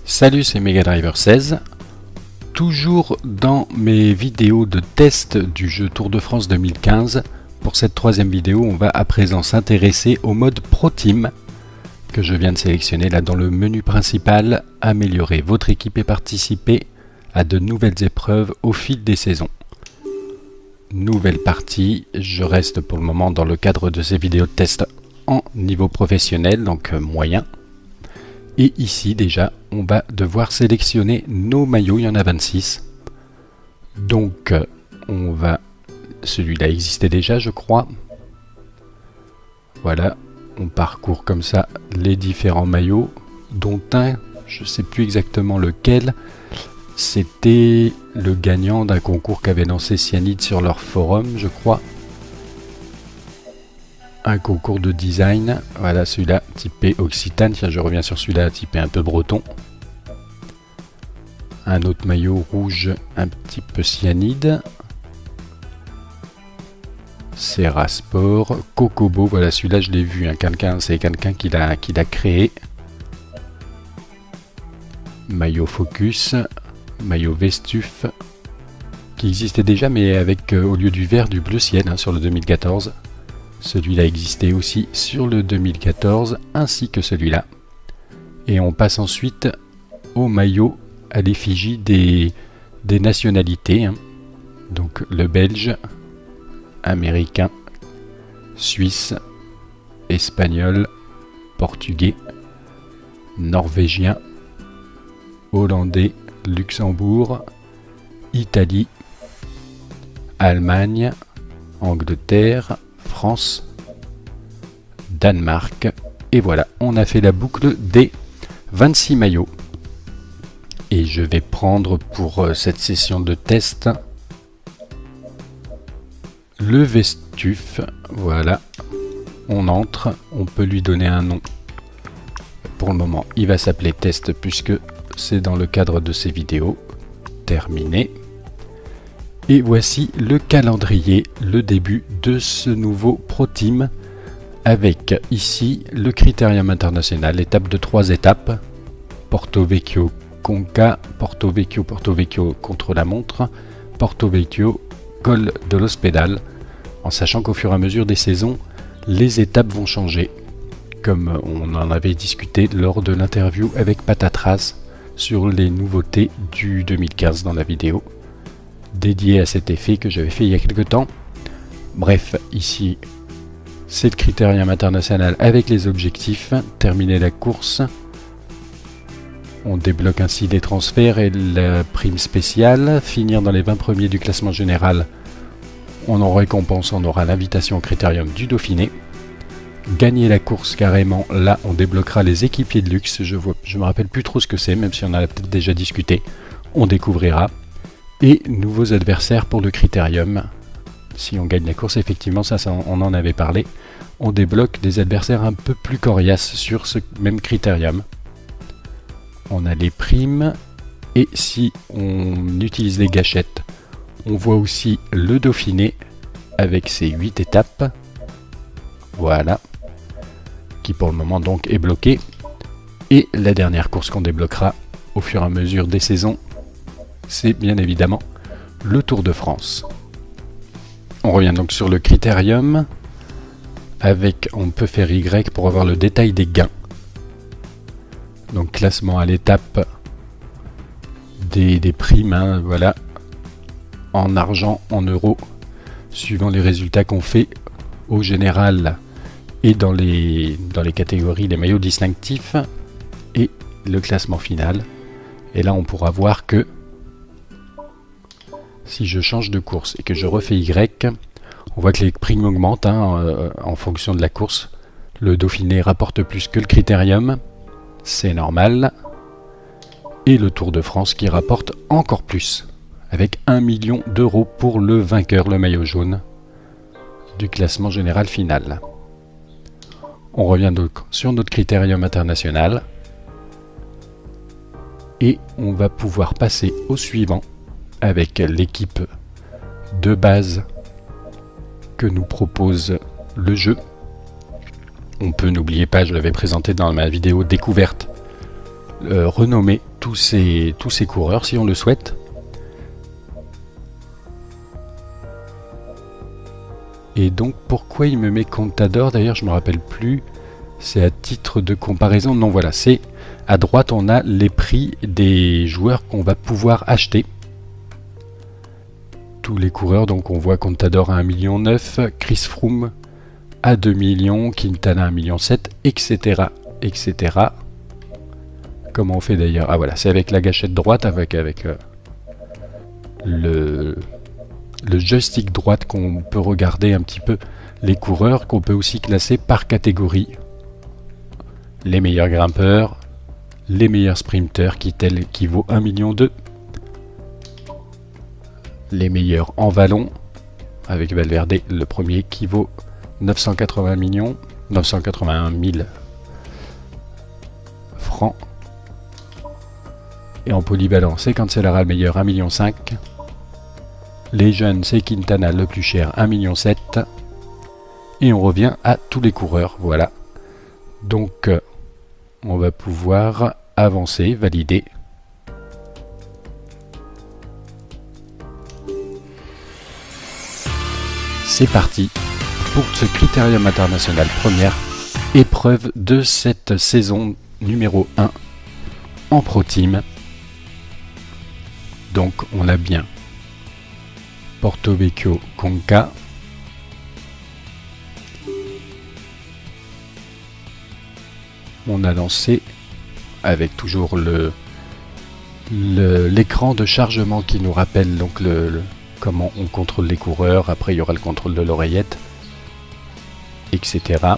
Salut, c'est Megadriver16. Toujours dans mes vidéos de test du jeu Tour de France 2015. Pour cette troisième vidéo, on va à présent s'intéresser au mode Pro Team que je viens de sélectionner là dans le menu principal. Améliorer votre équipe et participer à de nouvelles épreuves au fil des saisons. Nouvelle partie, je reste pour le moment dans le cadre de ces vidéos de test en niveau professionnel, donc moyen. Et ici déjà, on va devoir sélectionner nos maillots, il y en a 26. Donc on va... Celui-là existait déjà, je crois. Voilà, on parcourt comme ça les différents maillots, dont un, je ne sais plus exactement lequel, c'était le gagnant d'un concours qu'avait lancé Cyanide sur leur forum, je crois. Un concours de design, voilà celui-là, typé Occitane, tiens je reviens sur celui-là, typé un peu breton. Un autre maillot rouge, un petit peu cyanide. Serra Sport, Kokobo, voilà celui-là je l'ai vu, hein, c'est quelqu'un qui l'a créé. Maillot Focus, maillot Vestuf, qui existait déjà mais avec au lieu du vert, du bleu ciel hein, sur le 2014. Celui-là existait aussi sur le 2014, ainsi que celui-là. Et on passe ensuite au maillot à l'effigie des nationalités. Hein. Donc le belge, américain, suisse, espagnol, portugais, norvégien, hollandais, Luxembourg, Italie, Allemagne, Angleterre, France, Danemark, et voilà, on a fait la boucle des 26 maillots. Et je vais prendre pour cette session de test le Vestuf, voilà, on entre, on peut lui donner un nom. Pour le moment, il va s'appeler test puisque c'est dans le cadre de ces vidéos. Terminé. Et voici le calendrier, le début de ce nouveau Pro Team avec ici le Critérium International, étape de 3 étapes. Porto Vecchio Conca, Porto Vecchio contre la montre, Porto Vecchio Col de l'Hospedal, en sachant qu'au fur et à mesure des saisons, les étapes vont changer, comme on en avait discuté lors de l'interview avec Patatras sur les nouveautés du 2015 dans la vidéo dédiée à cet effet que j'avais fait il y a quelques temps. Bref, ici, c'est le Critérium International avec les objectifs, terminer la course. On débloque ainsi les transferts et la prime spéciale. Finir dans les 20 premiers du classement général. On en récompense, on aura l'invitation au Critérium du Dauphiné. Gagner la course carrément, là on débloquera les équipiers de luxe. Je me rappelle plus trop ce que c'est, même si on en a peut-être déjà discuté. On découvrira. Et nouveaux adversaires pour le Critérium. Si on gagne la course, effectivement, ça on en avait parlé. On débloque des adversaires un peu plus coriaces sur ce même Critérium. On a les primes, et si on utilise les gâchettes, on voit aussi le Dauphiné avec ses 8 étapes, voilà, qui pour le moment donc est bloqué, et la dernière course qu'on débloquera au fur et à mesure des saisons, c'est bien évidemment le Tour de France. On revient donc sur le Critérium, avec, on peut faire Y pour avoir le détail des gains. Donc classement à l'étape des primes, hein, voilà, en argent, en euros, suivant les résultats qu'on fait au général et dans les catégories, les maillots distinctifs et le classement final. Et là on pourra voir que si je change de course et que je refais Y, on voit que les primes augmentent hein, en fonction de la course. Le Dauphiné rapporte plus que le Critérium. C'est normal. Et le Tour de France qui rapporte encore plus, avec 1 million d'euros pour le vainqueur, le maillot jaune, du classement général final. On revient donc sur notre Critérium International. Et on va pouvoir passer au suivant, avec l'équipe de base que nous propose le jeu. On peut, n'oubliez pas, je l'avais présenté dans ma vidéo découverte, renommée tous ces coureurs si on le souhaite. Et donc pourquoi il me met Contador? D'ailleurs je me rappelle plus. C'est à titre de comparaison. Non, voilà, c'est à droite on a les prix des joueurs qu'on va pouvoir acheter. Tous les coureurs, donc on voit Contador à 1,9 million, Chris Froome à 2 millions, Quintana à 1,7 million, etc. etc. Comment on fait d'ailleurs? Ah voilà, c'est avec la gâchette droite, avec le joystick droite qu'on peut regarder un petit peu les coureurs, qu'on peut aussi classer par catégorie. Les meilleurs grimpeurs, les meilleurs sprinteurs qui vaut 1,2 million. Les meilleurs en vallon, avec Valverde, le premier qui vaut 981 000 francs. Et en polyvalent, c'est Cancellara le meilleur, 1,5 million. Les jeunes, c'est Quintana le plus cher, 1,7 million. Et on revient à tous les coureurs, voilà. Donc, on va pouvoir avancer, valider. C'est parti pour ce Critérium International, première épreuve de cette saison numéro 1 en Pro Team. Donc on a bien Porto Vecchio Conca, on a lancé avec toujours l'écran de chargement qui nous rappelle donc comment on contrôle les coureurs. Après il y aura le contrôle de l'oreillette, etc.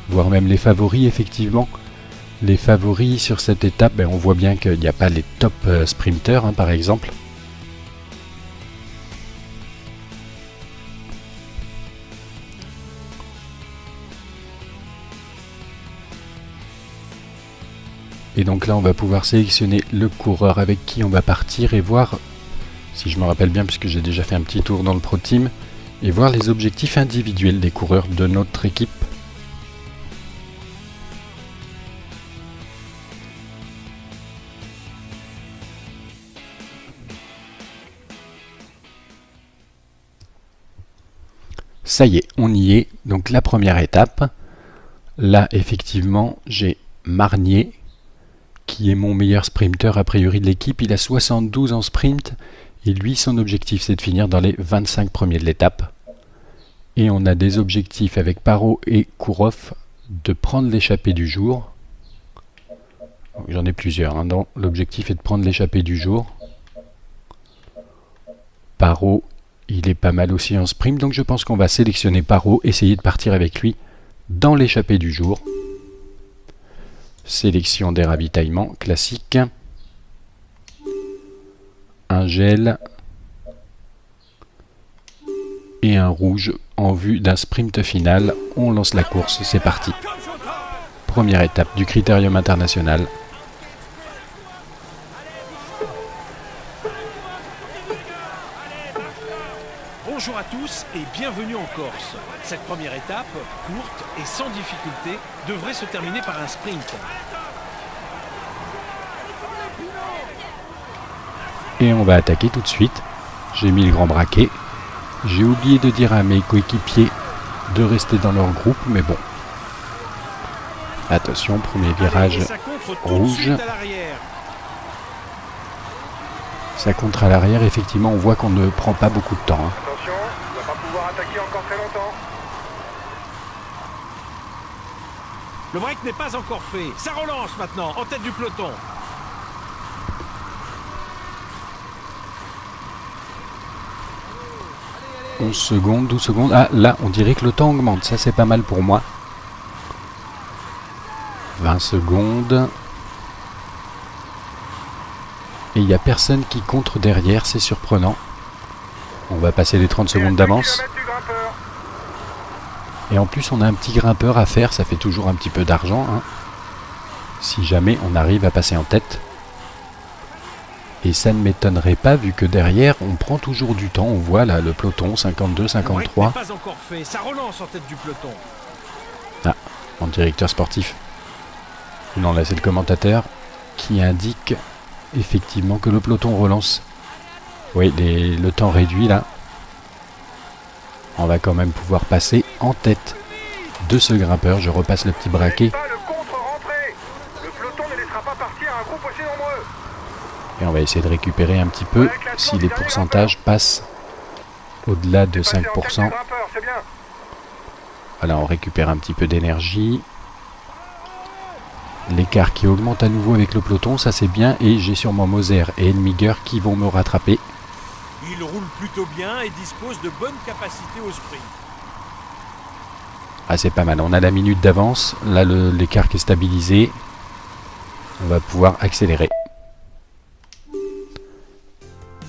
Voire même les favoris. Effectivement, les favoris sur cette étape, on voit bien qu'il n'y a pas les top sprinters, par exemple. Et donc là on va pouvoir sélectionner le coureur avec qui on va partir et voir, si je me rappelle bien puisque j'ai déjà fait un petit tour dans le Pro Team, et voir les objectifs individuels des coureurs de notre équipe. Ça y est, on y est. Donc la première étape, là effectivement j'ai Marnier qui est mon meilleur sprinter a priori de l'équipe. Il a 72 en sprint et lui son objectif c'est de finir dans les 25 premiers de l'étape. Et on a des objectifs avec Parot et Kourov de prendre l'échappée du jour. J'en ai plusieurs, donc l'objectif est de prendre l'échappée du jour. Parot, il est pas mal aussi en sprint, donc je pense qu'on va sélectionner Parot, essayer de partir avec lui dans l'échappée du jour. Sélection des ravitaillements classique. Un gel et un rouge en vue d'un sprint final. On lance la course, c'est parti. Première étape du Critérium International. Bonjour à tous et bienvenue en Corse. Cette première étape, courte et sans difficulté, devrait se terminer par un sprint. Et on va attaquer tout de suite. J'ai mis le grand braquet. J'ai oublié de dire à mes coéquipiers de rester dans leur groupe, mais bon. Attention, premier virage rouge. Ça contre à l'arrière, effectivement, on voit qu'on ne prend pas beaucoup de temps. Attention, on va pas pouvoir attaquer encore très longtemps. Le break n'est pas encore fait. Ça relance maintenant, en tête du peloton. « 11 secondes, 12 secondes. Ah, là, on dirait que le temps augmente. Ça, c'est pas mal pour moi. 20 secondes. Et il n'y a personne qui contre derrière. C'est surprenant. On va passer les 30 secondes d'avance. Et en plus, on a un petit grimpeur à faire. Ça fait toujours un petit peu d'argent, hein, si jamais on arrive à passer en tête. Et ça ne m'étonnerait pas vu que derrière on prend toujours du temps. On voit là le peloton 52, 53. Pas encore fait. Ça relance en tête du peloton. Ah, mon directeur sportif. Non, là c'est le commentateur qui indique effectivement que le peloton relance. Oui, le temps réduit là. On va quand même pouvoir passer en tête de ce grimpeur. Je repasse le petit braquet. Pas le contre-rentrée. Le peloton ne laissera pas partir un groupe aussi nombreux. Et on va essayer de récupérer un petit peu si les pourcentages passent au-delà de 5%. C'est bien. Voilà, on récupère un petit peu d'énergie. L'écart qui augmente à nouveau avec le peloton, ça c'est bien. Et j'ai sûrement Moser et Elmiger qui vont me rattraper. Il roule plutôt bien et dispose de bonnes capacités au sprint. Ah, c'est pas mal, on a la minute d'avance. Là, l'écart qui est stabilisé. On va pouvoir accélérer.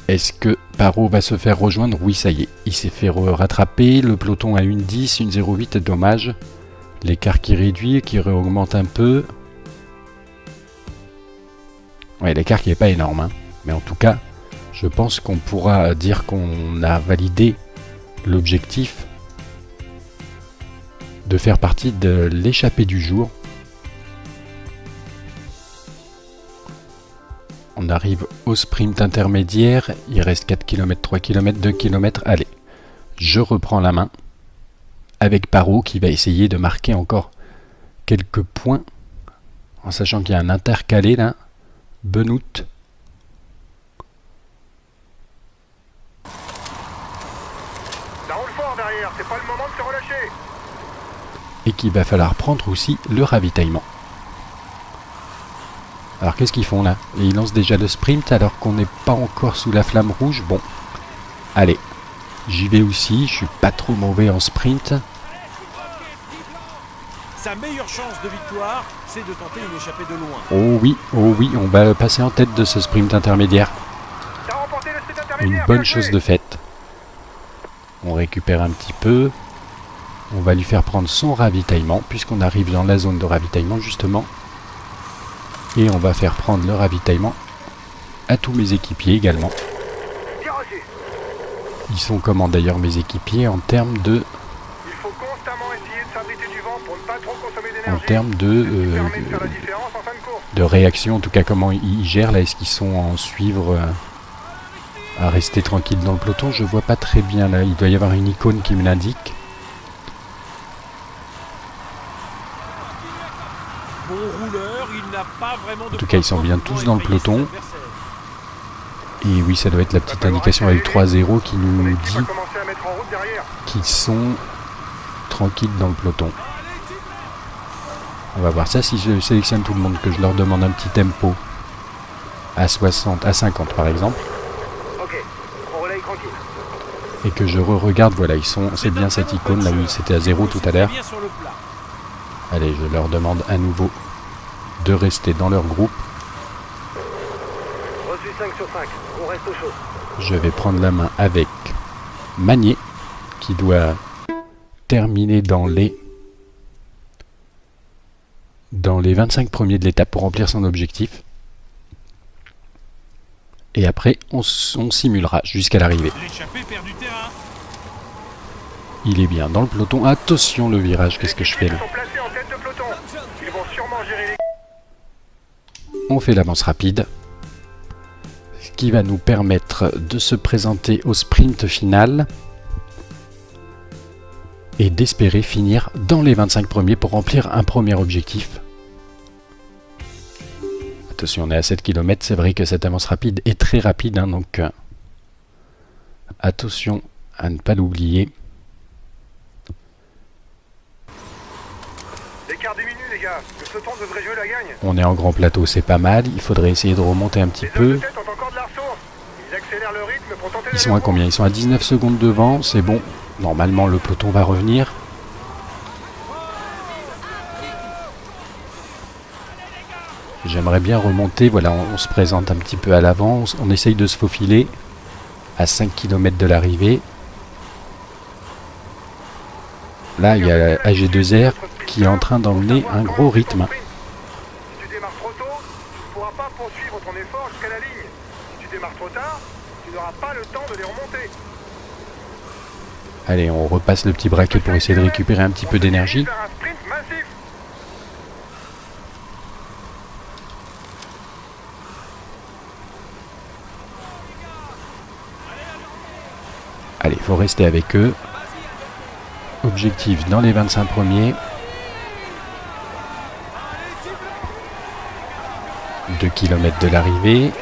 Est-ce que Parot va se faire rejoindre? Oui, ça y est. Il s'est fait rattraper. Le peloton a une 10, une 0,8. Dommage. L'écart qui réduit, qui réaugmente un peu. Ouais, l'écart qui n'est pas énorme. Hein. Mais en tout cas, je pense qu'on pourra dire qu'on a validé l'objectif de faire partie de l'échappée du jour. On arrive au sprint intermédiaire. Il reste 4 km, 3 km, 2 km. Allez, je reprends la main avec Parot qui va essayer de marquer encore quelques points. En sachant qu'il y a un intercalé là. Benoît. Ça roule fort derrière, c'est pas le moment de se relâcher. Et qu'il va falloir prendre aussi le ravitaillement. Alors qu'est-ce qu'ils font là? Et ils lancent déjà le sprint alors qu'on n'est pas encore sous la flamme rouge. Bon, allez, j'y vais aussi, je suis pas trop mauvais en sprint. Sa meilleure chance de victoire, c'est de tenter une échappée de loin. Oh oui, on va passer en tête de ce sprint intermédiaire. T'as remporté le sprint Une intermédiaire. bonne bien chose joué. de faite. On récupère un petit peu. On va lui faire prendre son ravitaillement, puisqu'on arrive dans la zone de ravitaillement justement. Et on va faire prendre le ravitaillement à tous mes équipiers également. Bien reçu. Ils sont comment d'ailleurs mes équipiers en termes de... Il faut constamment essayer de s'abriter du vent pour ne pas trop consommer En d'énergie. termes de, Permet de faire la différence en fin de course. de réaction, en tout cas comment ils gèrent là, est-ce qu'ils sont en suivre à rester tranquille dans le peloton? Je vois pas très bien là, il doit y avoir une icône qui me l'indique. Bon rouleur, il n'a pas vraiment de... En tout cas, ils sont bien tous dans le peloton. Et oui, ça doit être la petite indication avec 3-0 qui nous L'équipe dit va commencer à mettre en route derrière. qu'ils sont tranquilles dans le peloton. On va voir ça si je sélectionne tout le monde, que je leur demande un petit tempo à 60, à 50 par exemple. Ok, on relaye tranquille. Et que je regarde, voilà, ils sont, c'est bien cette icône là où c'était à 0 tout à l'heure. Bien sur le plat. Allez, je leur demande à nouveau de rester dans leur groupe. Reçu 5 sur 5, on reste au chaud. Je vais prendre la main avec Magnier, qui doit terminer dans les 25 premiers de l'étape pour remplir son objectif. Et après, on simulera jusqu'à l'arrivée. L'échappée perd du terrain. Il est bien dans le peloton. Attention le virage, qu'est-ce que je fais là? Ils sont placés en tête de peloton. Ils vont sûrement gérer les... On fait l'avance rapide, ce qui va nous permettre de se présenter au sprint final et d'espérer finir dans les 25 premiers pour remplir un premier objectif. Attention, on est à 7 km, c'est vrai que cette avance rapide est très rapide, hein, donc attention à ne pas l'oublier. L'écart diminue les gars, le peloton devrait jouer la gagne. On est en grand plateau, c'est pas mal, il faudrait essayer de remonter un petit Les hommes de peu. tête ont encore de la ressource. Ils accélèrent le rythme pour tenter Ils sont à d'aller au combien? Ils sont à 19 secondes devant, c'est bon. Normalement, le peloton va revenir. J'aimerais bien remonter, voilà, on se présente un petit peu à l'avant, on essaye de se faufiler à 5 km de l'arrivée. Là, il y a AG2R qui est en train d'emmener un gros rythme. Si tu démarres trop tôt, tu ne pourras pas poursuivre ton effort jusqu'à la ligne. Si tu démarres trop tard, tu n'auras pas le temps de les remonter. Allez, on repasse le petit braquet pour essayer de récupérer un petit peu d'énergie. Faire un sprint massif. Allez, il faut rester avec eux. Objectif dans les 25 premiers. 2 km de l'arrivée.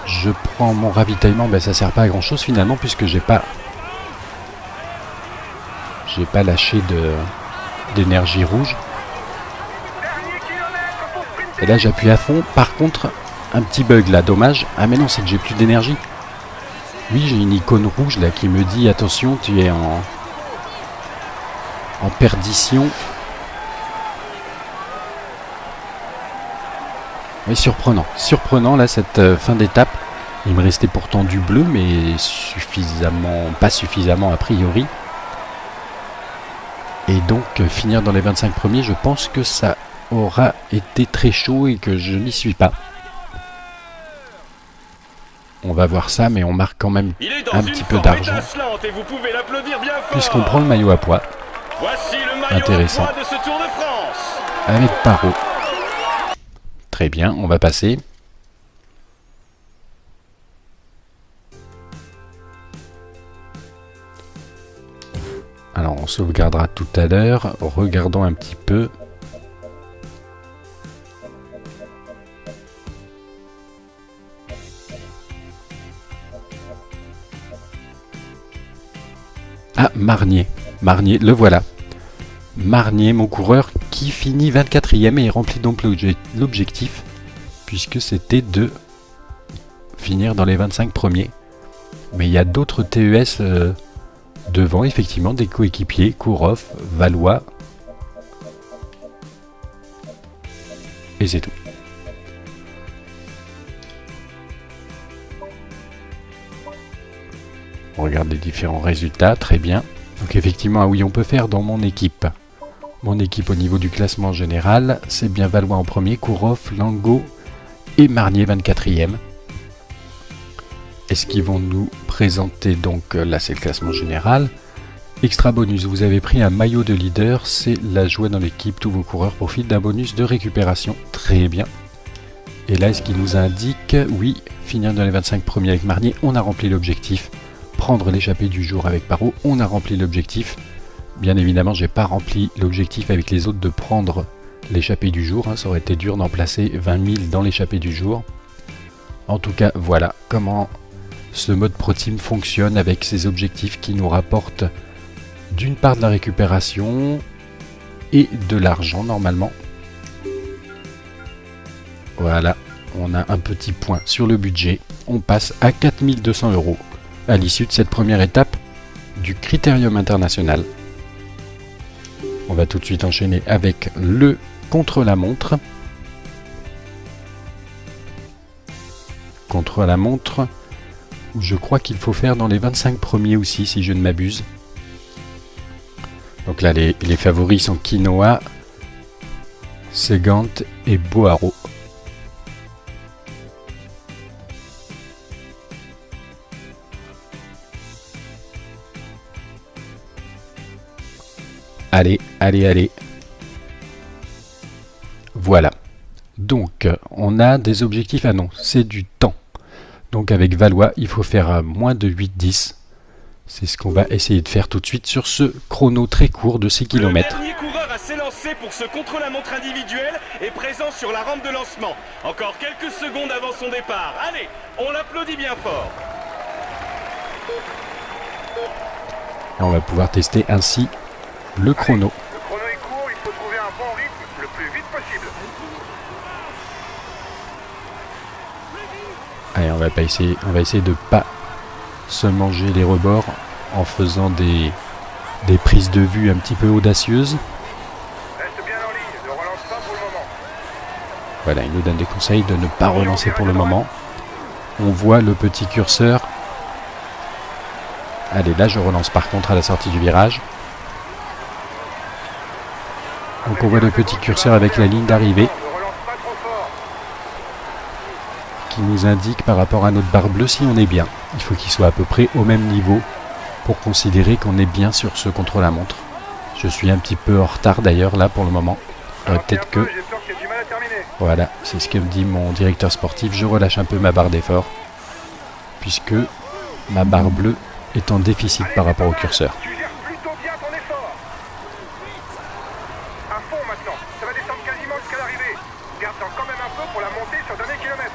Je prends mon ravitaillement. Ben, ça sert pas à grand chose finalement puisque j'ai pas lâché d'énergie rouge. Et là j'appuie à fond. Par contre, un petit bug là, dommage. Ah mais non, c'est que j'ai plus d'énergie. Oui, j'ai une icône rouge là qui me dit attention, tu es en perdition. Oui, surprenant là cette fin d'étape. Il me restait pourtant du bleu, mais pas suffisamment a priori. Et donc finir dans les 25 premiers, je pense que ça aura été très chaud et que je n'y suis pas. On va voir ça, mais on marque quand même un petit peu d'argent. Puisqu'on prend le maillot à pois. Intéressant. Avec Parot. Très bien, on va passer. Alors on sauvegardera tout à l'heure. Regardons un petit peu. Ah, Marnier, le voilà. Marnier, mon coureur, qui finit 24e et remplit donc l'objectif, puisque c'était de finir dans les 25 premiers. Mais il y a d'autres TES devant, effectivement, des coéquipiers, Kourov, Valois. Et c'est tout. On regarde les différents résultats, très bien. Donc effectivement, ah oui, on peut faire dans mon équipe. Mon équipe au niveau du classement général, c'est bien Valois en premier, Kourov, Lango et Marnier 24e. Est-ce qu'ils vont nous présenter, donc là c'est le classement général. Extra bonus, vous avez pris un maillot de leader, c'est la joie dans l'équipe, tous vos coureurs profitent d'un bonus de récupération, très bien. Et là, est-ce qu'il nous indique, oui, finir dans les 25 premiers avec Marnier, on a rempli l'objectif. Prendre l'échappée du jour avec Parot, on a rempli l'objectif. Bien évidemment, j'ai pas rempli l'objectif avec les autres de prendre l'échappée du jour. Ça aurait été dur d'en placer 20 000 dans l'échappée du jour. En tout cas, voilà comment ce mode Pro Team fonctionne avec ses objectifs qui nous rapportent d'une part de la récupération et de l'argent normalement. Voilà, on a un petit point sur le budget. On passe à 4200 € à l'issue de cette première étape du Critérium international. On va tout de suite enchaîner avec le contre-la-montre. Contre-la-montre, où je crois qu'il faut faire dans les 25 premiers aussi, si je ne m'abuse. Donc là, les favoris sont Quinoa, Segant et Boaro. Allez, allez, allez. Voilà. Donc, on a des objectifs. Ah non, c'est du temps. Donc, avec Valois, il faut faire moins de 8-10. C'est ce qu'on va essayer de faire tout de suite sur ce chrono très court de 6 km. Le dernier coureur à s'élancer pour ce contre-la-montre individuel est présent sur la rampe de lancement. Encore quelques secondes avant son départ. Allez, on l'applaudit bien fort. Et on va pouvoir tester ainsi le chrono. Le chrono est court, il faut trouver un bon rythme le plus vite possible. Allez, on va essayer de pas se manger les rebords en faisant des prises de vue un petit peu audacieuses. Reste bien en ligne, ne relance pas pour le moment. Voilà, il nous donne des conseils de ne pas relancer pour le moment. On voit le petit curseur. Allez, là je relance par contre à la sortie du virage. Donc on voit le petit curseur avec la ligne d'arrivée Ne relance pas trop fort. qui nous indique par rapport à notre barre bleue si on est bien. Il faut qu'il soit à peu près au même niveau pour considérer qu'on est bien sur ce contre-la-montre. Je suis un petit peu en retard d'ailleurs là pour le moment. Peut-être que... J'ai peur qu'il y ait du mal à terminer. Voilà, c'est ce que me dit mon directeur sportif. Je relâche un peu ma barre d'effort puisque ma barre bleue est en déficit par rapport au curseur. Tu gères plutôt bien ton effort. À fond maintenant. Ça va descendre quasiment jusqu'à l'arrivée. Garde-en quand même un peu pour la montée sur le dernier kilomètre.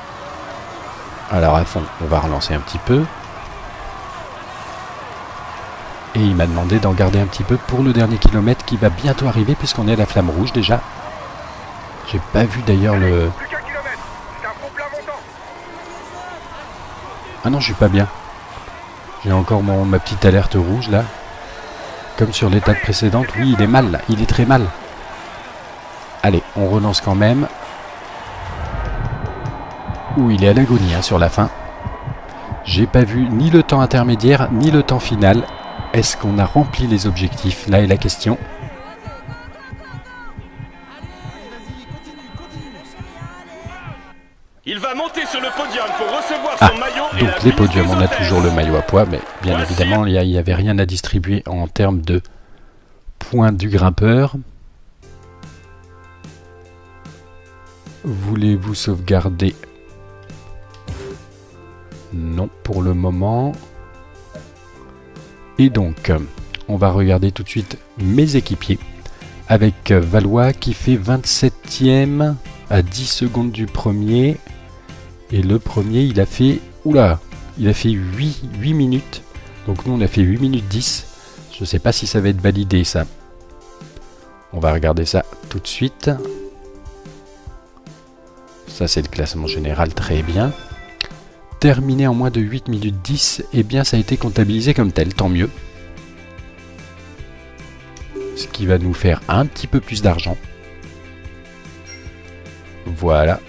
Alors à fond, on va relancer un petit peu. Et il m'a demandé d'en garder un petit peu pour le dernier kilomètre qui va bientôt arriver puisqu'on est à la flamme rouge déjà. J'ai pas vu d'ailleurs le... Plus qu'un kilomètre. C'est un faux plat montant. Ah non, je suis pas bien. J'ai encore ma petite alerte rouge là. Comme sur l'étape précédente. Oui, il est mal là. Il est très mal. Allez, on relance quand même. Ouh, il est à l'agonie hein, sur la fin. J'ai pas vu ni le temps intermédiaire ni le temps final. Est-ce qu'on a rempli les objectifs? Là est la question. Il va monter sur le podium pour recevoir son maillot et la Donc les mise podiums, des on a hôtesses. toujours le maillot à poids, mais bien Voici. évidemment, il n'y avait rien à distribuer en termes de points du grimpeur. Voulez-vous sauvegarder? Non, pour le moment. Et donc, on va regarder tout de suite mes équipiers. Avec Valois qui fait 27e à 10 secondes du premier. Et le premier, il a fait... Oula, il a fait 8 minutes. Donc nous, on a fait 8 minutes 10. Je ne sais pas si ça va être validé, ça. On va regarder ça tout de suite. Ça, c'est le classement général, très bien. Terminé en moins de 8 minutes 10, eh bien, ça a été comptabilisé comme tel, tant mieux. Ce qui va nous faire un petit peu plus d'argent. Voilà.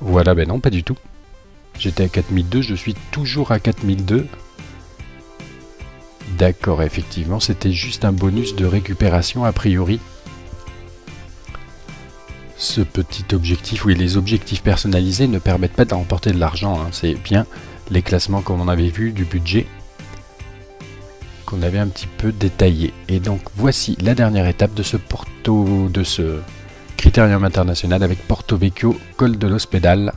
Voilà, ben non, pas du tout. J'étais à 4002, je suis toujours à 4002. D'accord, effectivement, c'était juste un bonus de récupération a priori. Ce petit objectif, oui, les objectifs personnalisés ne permettent pas de remporter de l'argent. Hein. C'est bien les classements comme on avait vu du budget qu'on avait un petit peu détaillé. Et donc voici la dernière étape de ce Critérium international avec Porto Vecchio, Col de l'Ospedale.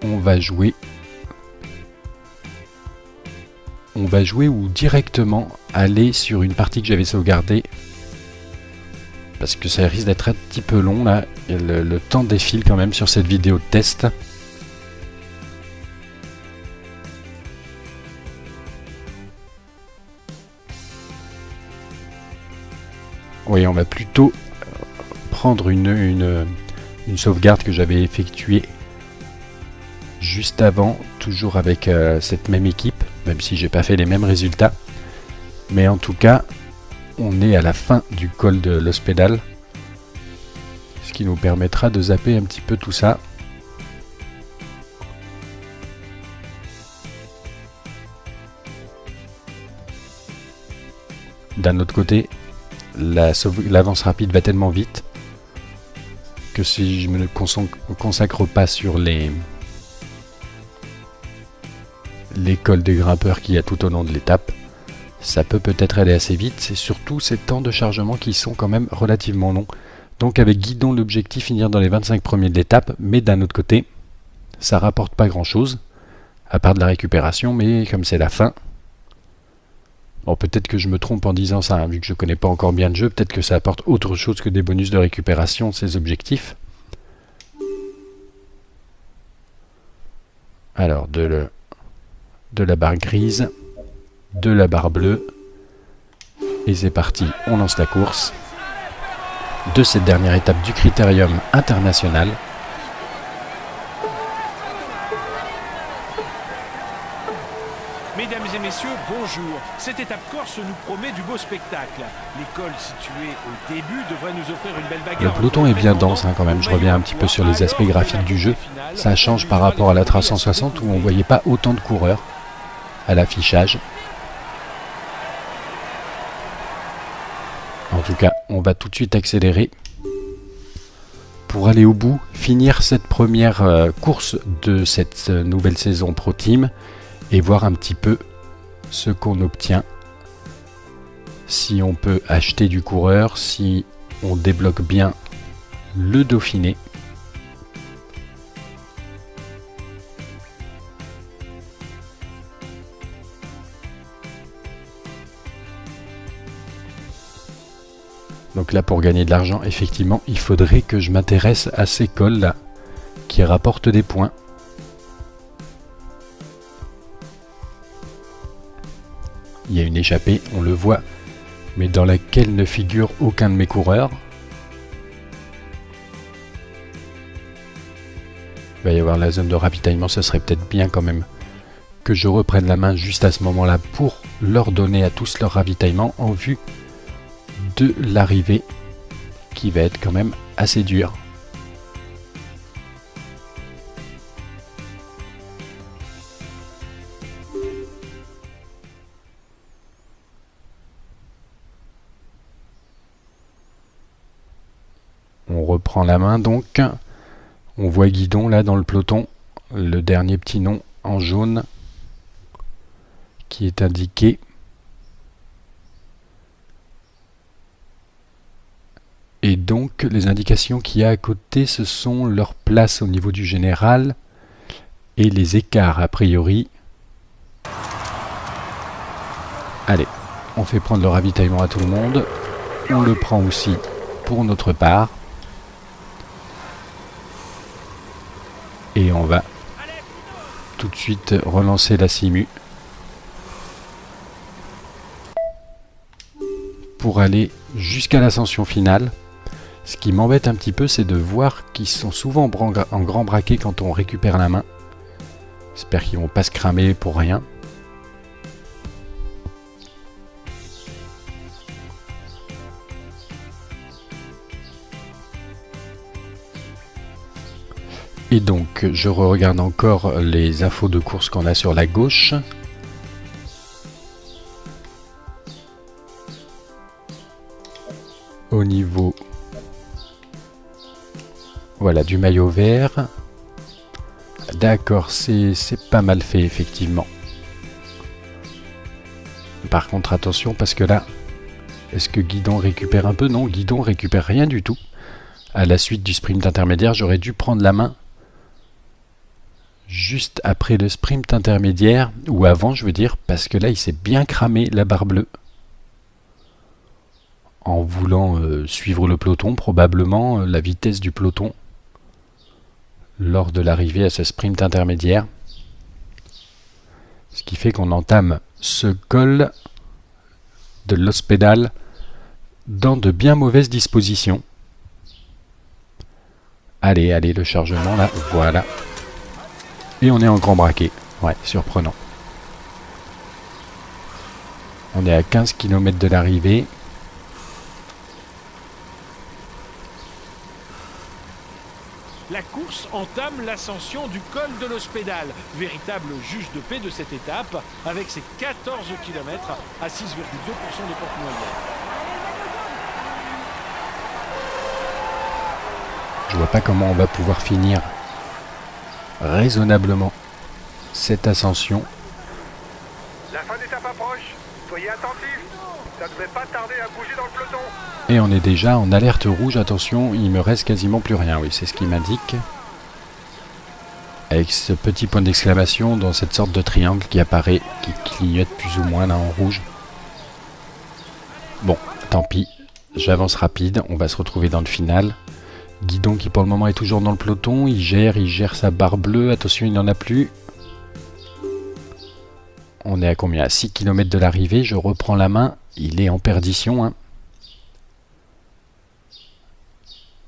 On va jouer ou directement aller sur une partie que j'avais sauvegardée. Parce que ça risque d'être un petit peu long là. Et le temps défile quand même sur cette vidéo de test. Oui, on va plutôt prendre une sauvegarde que j'avais effectuée juste avant, toujours avec cette même équipe, même si j'ai pas fait les mêmes résultats. Mais en tout cas, on est à la fin du col de l'Ospedale, ce qui nous permettra de zapper un petit peu tout ça. D'un autre côté, l'avance rapide va tellement vite que si je me consacre pas sur les cols des grimpeurs qu'il y a tout au long de l'étape, ça peut peut-être aller assez vite. C'est surtout ces temps de chargement qui sont quand même relativement longs. Donc avec guidon, l'objectif finir dans les 25 premiers de l'étape, mais d'un autre côté, ça rapporte pas grand chose, à part de la récupération, mais comme c'est la fin, bon, peut-être que je me trompe en disant ça, hein, vu que je connais pas encore bien le jeu, peut-être que ça apporte autre chose que des bonus de récupération, ces objectifs. Alors, de la barre grise, de la barre bleue, et c'est parti, on lance la course de cette dernière étape du Critérium international. Mesdames et messieurs, bonjour. Cette étape corse nous promet du beau spectacle. L'école située au début devrait nous offrir une belle bagarre. Le peloton est bien dense hein, quand même, je reviens un petit peu sur les aspects graphiques du jeu. Ça change par rapport à la 360 où on voyait pas autant de coureurs à l'affichage. En tout cas, on va tout de suite accélérer pour aller au bout, finir cette première course de cette nouvelle saison Pro Team et voir un petit peu ce qu'on obtient. Si on peut acheter du coureur, si on débloque bien le Dauphiné. Donc là, pour gagner de l'argent, effectivement, il faudrait que je m'intéresse à ces cols là, qui rapportent des points. Il y a une échappée, on le voit, mais dans laquelle ne figure aucun de mes coureurs. Il va y avoir la zone de ravitaillement, ce serait peut-être bien quand même que je reprenne la main juste à ce moment-là pour leur donner à tous leur ravitaillement en vue de l'arrivée qui va être quand même assez dure. On reprend la main donc. On voit Guidon là dans le peloton, le dernier petit nom en jaune qui est indiqué. Et donc les indications qu'il y a à côté, ce sont leurs places au niveau du général et les écarts a priori. Allez, on fait prendre le ravitaillement à tout le monde. On le prend aussi pour notre part. Et on va tout de suite relancer la simu pour aller jusqu'à l'ascension finale. Ce qui m'embête un petit peu, c'est de voir qu'ils sont souvent en grand braquet quand on récupère la main. J'espère qu'ils vont pas se cramer pour rien. Et donc, je regarde encore les infos de course qu'on a sur la gauche. Au niveau, voilà, du maillot vert. D'accord, c'est pas mal fait, effectivement. Par contre, attention, parce que là, est-ce que Guidon récupère un peu? Non, Guidon récupère rien du tout. À la suite du sprint intermédiaire, j'aurais dû prendre la main juste après le sprint intermédiaire, ou avant je veux dire, parce que là il s'est bien cramé la barre bleue en voulant suivre le peloton, probablement la vitesse du peloton lors de l'arrivée à ce sprint intermédiaire, ce qui fait qu'on entame ce col de l'Hospédal dans de bien mauvaises dispositions. Allez, allez, le chargement là, voilà. Et on est en grand braquet. Ouais, surprenant. On est à 15 km de l'arrivée. La course entame l'ascension du col de l'Hospédal, véritable juge de paix de cette étape, avec ses 14 km à 6,2% de pente moyenne. Je vois pas comment on va pouvoir finir raisonnablement cette ascension. La fin d'étape approche. Soyez attentifs. Ça ne devrait pas tarder à bouger dans le peloton. Et on est déjà en alerte rouge, attention, il me reste quasiment plus rien, oui, c'est ce qu'il m'indique. Avec ce petit point d'exclamation dans cette sorte de triangle qui apparaît, qui clignote plus ou moins là en rouge. Bon, tant pis, j'avance rapide, on va se retrouver dans le final. Guidon qui pour le moment est toujours dans le peloton, il gère sa barre bleue, attention il n'en a plus. On est à combien? À 6 km de l'arrivée, je reprends la main, il est en perdition. Hein.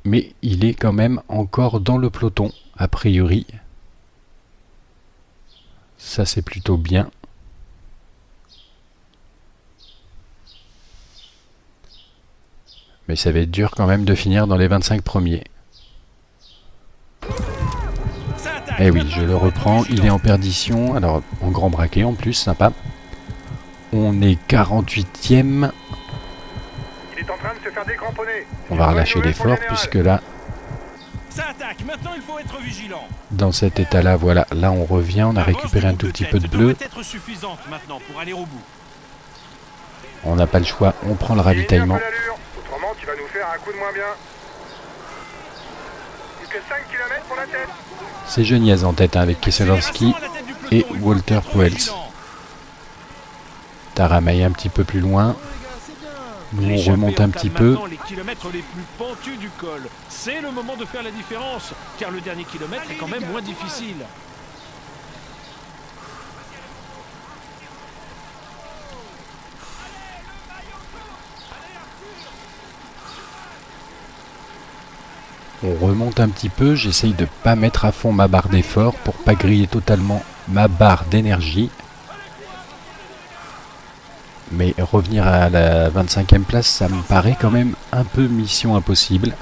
Mais il est quand même encore dans le peloton, a priori. Ça c'est plutôt bien. Mais ça va être dur quand même de finir dans les 25 premiers. Eh oui, je le reprends, il est en perdition, alors en grand braquet en plus, sympa. On est 48e. Il est en train de se faire décramponner. On va relâcher l'effort puisque là, Ça attaque, maintenant il faut être vigilant. dans cet état-là, voilà, là on revient, on a récupéré un tout petit peu de bleu. Être suffisante maintenant pour aller au bout. On n'a pas le choix, on prend le ravitaillement. Autrement, tu vas nous faire un coup de moins bien. Plus que 5 km pour la tête. C'est Geniez en tête hein, avec Keselowski et Walter Poels. Taramay un petit peu plus loin. Nous, on L'échappée remonte un entame petit peu. maintenant les kilomètres les plus pentus du col. C'est le moment de faire la différence, car le dernier kilomètre est quand même moins difficile. On remonte un petit peu, j'essaye de pas mettre à fond ma barre d'effort pour pas griller totalement ma barre d'énergie. Mais revenir à la 25e place, ça me paraît quand même un peu mission impossible.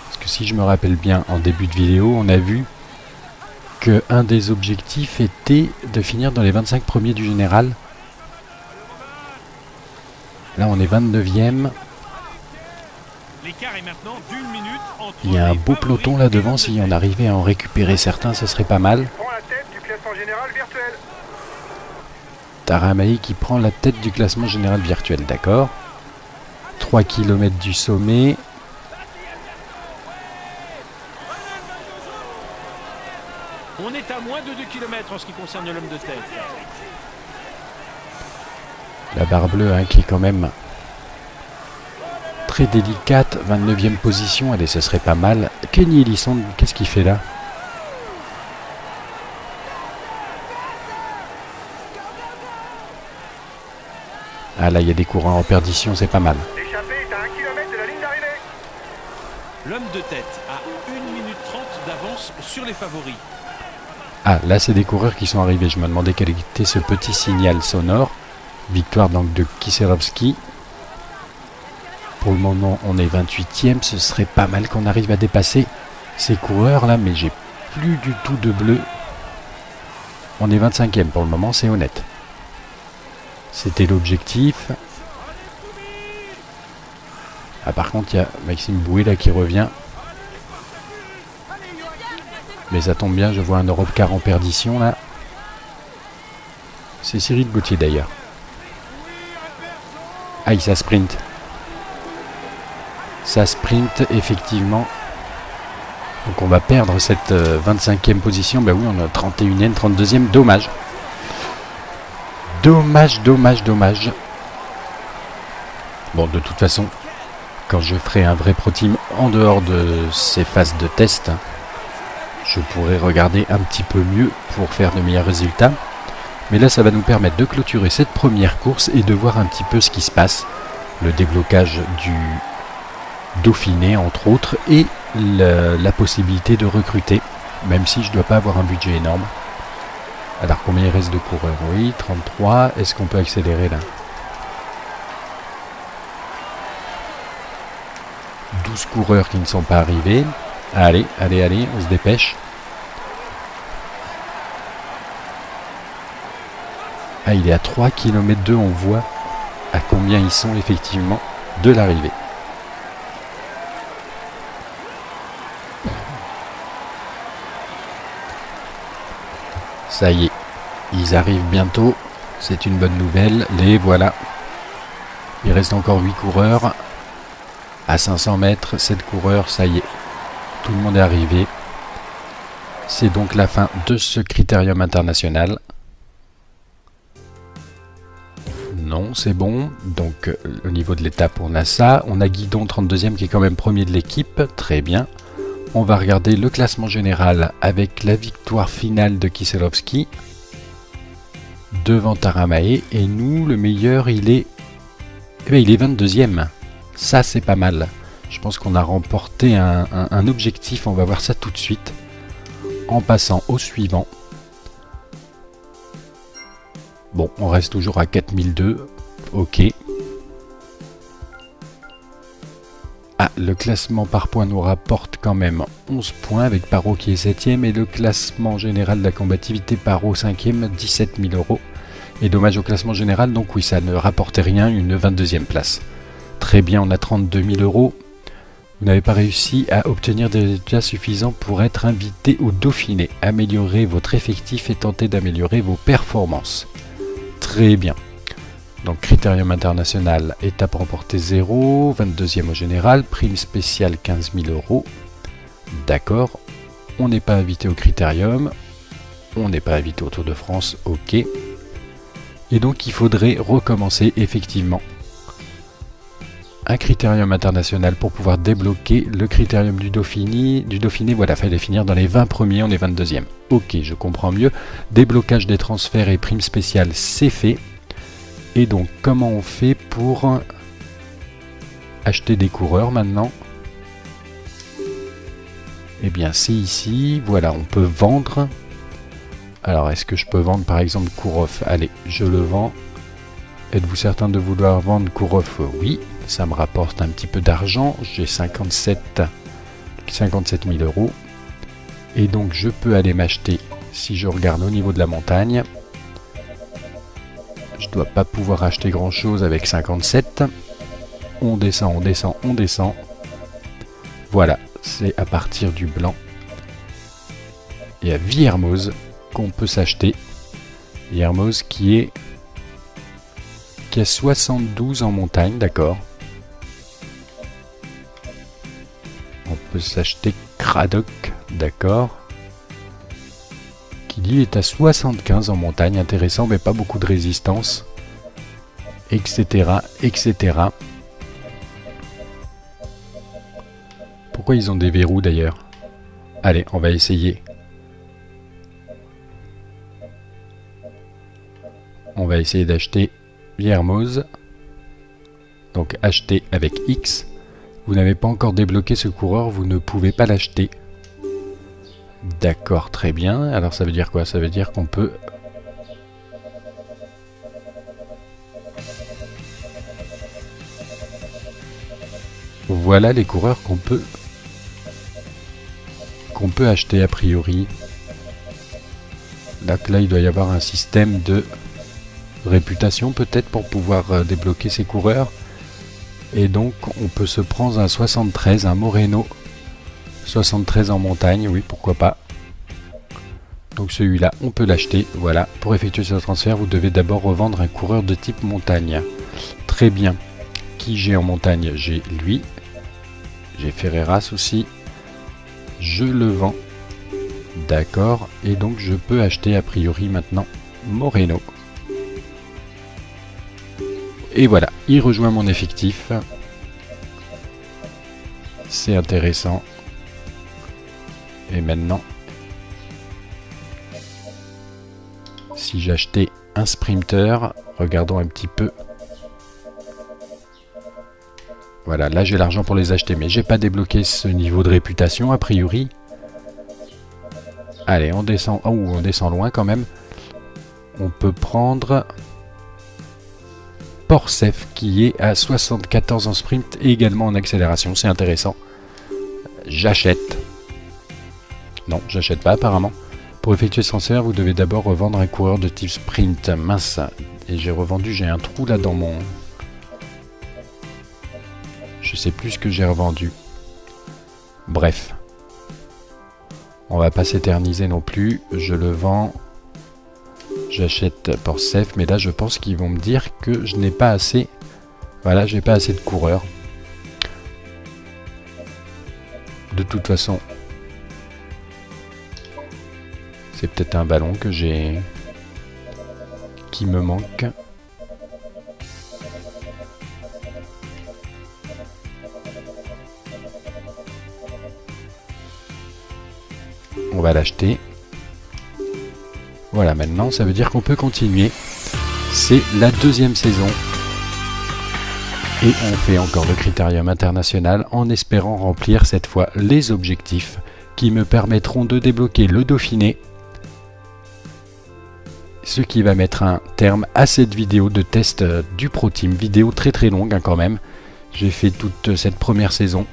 Parce que si je me rappelle bien, en début de vidéo, on a vu que un des objectifs était de finir dans les 25 premiers du général. Là, on est 29e. L'écart est maintenant d'1 minute entre Il y a un les beau favoris peloton là et devant. l'homme de Si on tête. arrivait à en récupérer certains, ce serait pas mal. Prends la tête du classement général virtuel. Taramai qui prend la tête du classement général virtuel, d'accord. 3 km du sommet. On est à moins de 2 km en ce qui concerne l'homme de tête. La barre bleue hein, qui est quand même très délicate. 29e position, allez, ce serait pas mal. Kenny Ellison, qu'est-ce qu'il fait là? Ah là, il y a des courants en perdition, c'est pas mal. L'échappée est à 1 km de la ligne d'arrivée. L'homme de tête a 1 minute 30 d'avance sur les favoris. Ah, là, c'est des coureurs qui sont arrivés. Je me demandais quel était ce petit signal sonore. Victoire donc de Kieselowski. Pour le moment, on est 28e. Ce serait pas mal qu'on arrive à dépasser ces coureurs là, mais j'ai plus du tout de bleu. On est 25e pour le moment, c'est honnête. C'était l'objectif. Ah, par contre, il y a Maxime Bouet là qui revient. Mais ça tombe bien, je vois un Europcar en perdition là. C'est Cyril Gauthier d'ailleurs. Aïe, ça sprint. Ça sprint effectivement. Donc on va perdre cette 25e position. Bah oui, on a 31e, 32e. Dommage. Dommage, dommage, dommage. Bon, de toute façon, quand je ferai un vrai pro team en dehors de ces phases de test, je pourrai regarder un petit peu mieux pour faire de meilleurs résultats. Mais là, ça va nous permettre de clôturer cette première course et de voir un petit peu ce qui se passe. Le déblocage du Dauphiné, entre autres, et la possibilité de recruter, même si je ne dois pas avoir un budget énorme. Alors, combien il reste de coureurs? Oui, 33. Est-ce qu'on peut accélérer là? 12 coureurs qui ne sont pas arrivés. Allez, allez, allez, on se dépêche. Ah, il est à 3 km 2, on voit à combien ils sont effectivement de l'arrivée. Ça y est, ils arrivent bientôt, c'est une bonne nouvelle, les voilà. Il reste encore 8 coureurs. À 500 mètres, 7 coureurs, ça y est, tout le monde est arrivé. C'est donc la fin de ce critérium international. Non, c'est bon. Donc au niveau de l'étape, on a ça. On a Guidon 32e qui est quand même premier de l'équipe. Très bien. On va regarder le classement général avec la victoire finale de Kieselowski devant Taramai. Et nous, le meilleur, il est 22e. Ça, c'est pas mal. Je pense qu'on a remporté un objectif. On va voir ça tout de suite. En passant au suivant. Bon, on reste toujours à 4002. Ok. Ah, le classement par points nous rapporte quand même 11 points avec Paro qui est 7ème. Et le classement général de la combativité, Paro 5ème, 17 000 €. Et dommage au classement général, donc oui, ça ne rapportait rien, une 22e place. Très bien, on a 32 000 €. Vous n'avez pas réussi à obtenir des résultats suffisants pour être invité au Dauphiné. Améliorez votre effectif et tentez d'améliorer vos performances. Très bien. Donc critérium international, étape remportée 0, 22e au général, prime spéciale 15 000 €. D'accord. On n'est pas invité au critérium. On n'est pas invité au Tour de France, ok. Et donc il faudrait recommencer effectivement un critérium international pour pouvoir débloquer le critérium du Dauphiné. Voilà, fallait finir dans les 20 premiers, on est 22e. Ok, je comprends mieux. Déblocage des transferts et primes spéciales, c'est fait. Et donc, comment on fait pour acheter des coureurs maintenant? Eh bien, c'est ici. Voilà, on peut vendre. Alors, est-ce que je peux vendre par exemple Kourov? Allez, je le vends. Êtes-vous certain de vouloir vendre Kourov? Oui. Ça me rapporte un petit peu d'argent, j'ai 57 000 euros. Et donc je peux aller m'acheter, si je regarde au niveau de la montagne, je dois pas pouvoir acheter grand chose avec 57. On descend, on descend, on descend. Voilà, c'est à partir du blanc. Et à Viermoz qu'on peut s'acheter. Viermoz qui a 72 en montagne, d'accord. On peut s'acheter Craddock, d'accord. Qui lui est à 75 en montagne, intéressant, mais pas beaucoup de résistance. Etc, etc. Pourquoi ils ont des verrous d'ailleurs? Allez, on va essayer. On va essayer d'acheter Viermoz. Donc acheter avec X. Vous n'avez pas encore débloqué ce coureur, vous ne pouvez pas l'acheter. D'accord, très bien. Alors ça veut dire quoi? Ça veut dire qu'on peut... Voilà les coureurs qu'on peut acheter a priori. Là, il doit y avoir un système de réputation peut-être pour pouvoir débloquer ces coureurs. Et donc on peut se prendre un 73, un Moreno 73 en montagne, oui pourquoi pas. Donc celui-là on peut l'acheter, voilà. Pour effectuer ce transfert vous devez d'abord revendre un coureur de type montagne. Très bien. Qui j'ai en montagne? J'ai lui. J'ai Ferreras aussi. Je le vends. D'accord. Et donc je peux acheter a priori maintenant Moreno. Et voilà, il rejoint mon effectif. C'est intéressant. Et maintenant, si j'achetais un sprinter, regardons un petit peu. Voilà, là j'ai l'argent pour les acheter, mais j'ai pas débloqué ce niveau de réputation a priori. Allez, on descend. Oh, on descend loin quand même. On peut prendre Porcef qui est à 74 en sprint et également en accélération, c'est intéressant. J'achète. Non, j'achète pas apparemment. Pour effectuer ce transfert, vous devez d'abord revendre un coureur de type sprint. Mince. Et j'ai revendu, j'ai un trou là dans mon... Je sais plus ce que j'ai revendu. Bref. On va pas s'éterniser non plus. Je le vends. J'achète Porcef, mais là je pense qu'ils vont me dire que je n'ai pas assez. Voilà, j'ai pas assez de coureurs. De toute façon, c'est peut-être un ballon que j'ai qui me manque. On va l'acheter. Voilà, maintenant ça veut dire qu'on peut continuer. C'est la deuxième saison. Et on fait encore le critérium international en espérant remplir cette fois les objectifs qui me permettront de débloquer le Dauphiné. Ce qui va mettre un terme à cette vidéo de test du Pro Team. Vidéo très très longue hein, quand même. J'ai fait toute cette première saison.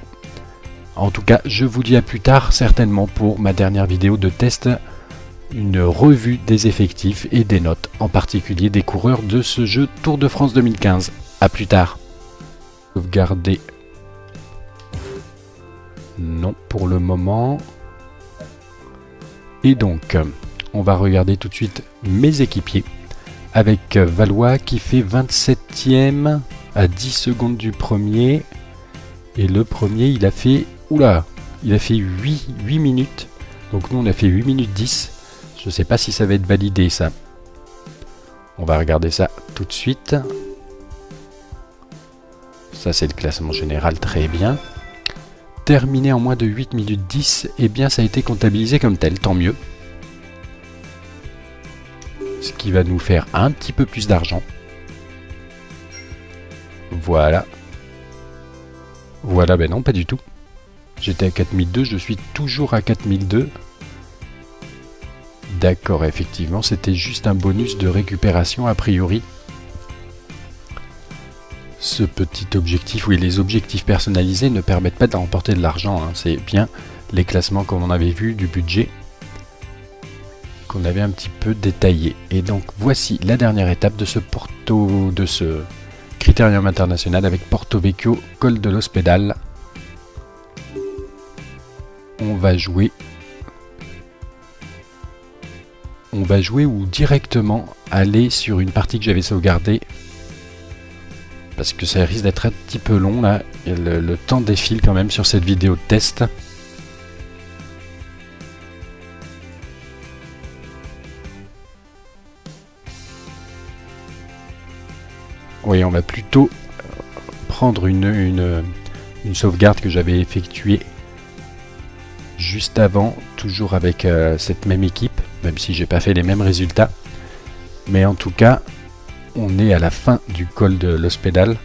En tout cas, je vous dis à plus tard, certainement pour ma dernière vidéo de test, une revue des effectifs et des notes, en particulier des coureurs de ce jeu Tour de France 2015. A plus tard. Sauvegarder. Non, pour le moment. Et donc, on va regarder tout de suite mes équipiers. Avec Valois qui fait 27e à 10 secondes du premier. Et le premier, il a fait... Oula, il a fait 8 minutes. Donc nous, on a fait 8 minutes 10. Je sais pas si ça va être validé ça. On va regarder ça tout de suite. Ça c'est le classement général, très bien. Terminé en moins de 8 minutes 10, eh bien ça a été comptabilisé comme tel, tant mieux. Ce qui va nous faire un petit peu plus d'argent. Voilà. Voilà, ben non, pas du tout. J'étais à 4002, je suis toujours à 4002. D'accord, effectivement, c'était juste un bonus de récupération a priori. Ce petit objectif, oui, les objectifs personnalisés ne permettent pas de remporter de l'argent, hein. C'est bien les classements comme on avait vu du budget qu'on avait un petit peu détaillé. Et donc voici la dernière étape de ce Critérium international avec Porto Vecchio, Col de l'Ospedale. On va jouer ou directement aller sur une partie que j'avais sauvegardée. Parce que ça risque d'être un petit peu long là. Et le temps défile quand même sur cette vidéo de test. Oui, on va plutôt prendre une sauvegarde que j'avais effectuée juste avant, toujours avec cette même équipe, même si j'ai pas fait les mêmes résultats. Mais en tout cas, on est à la fin du col de l'Ospedale,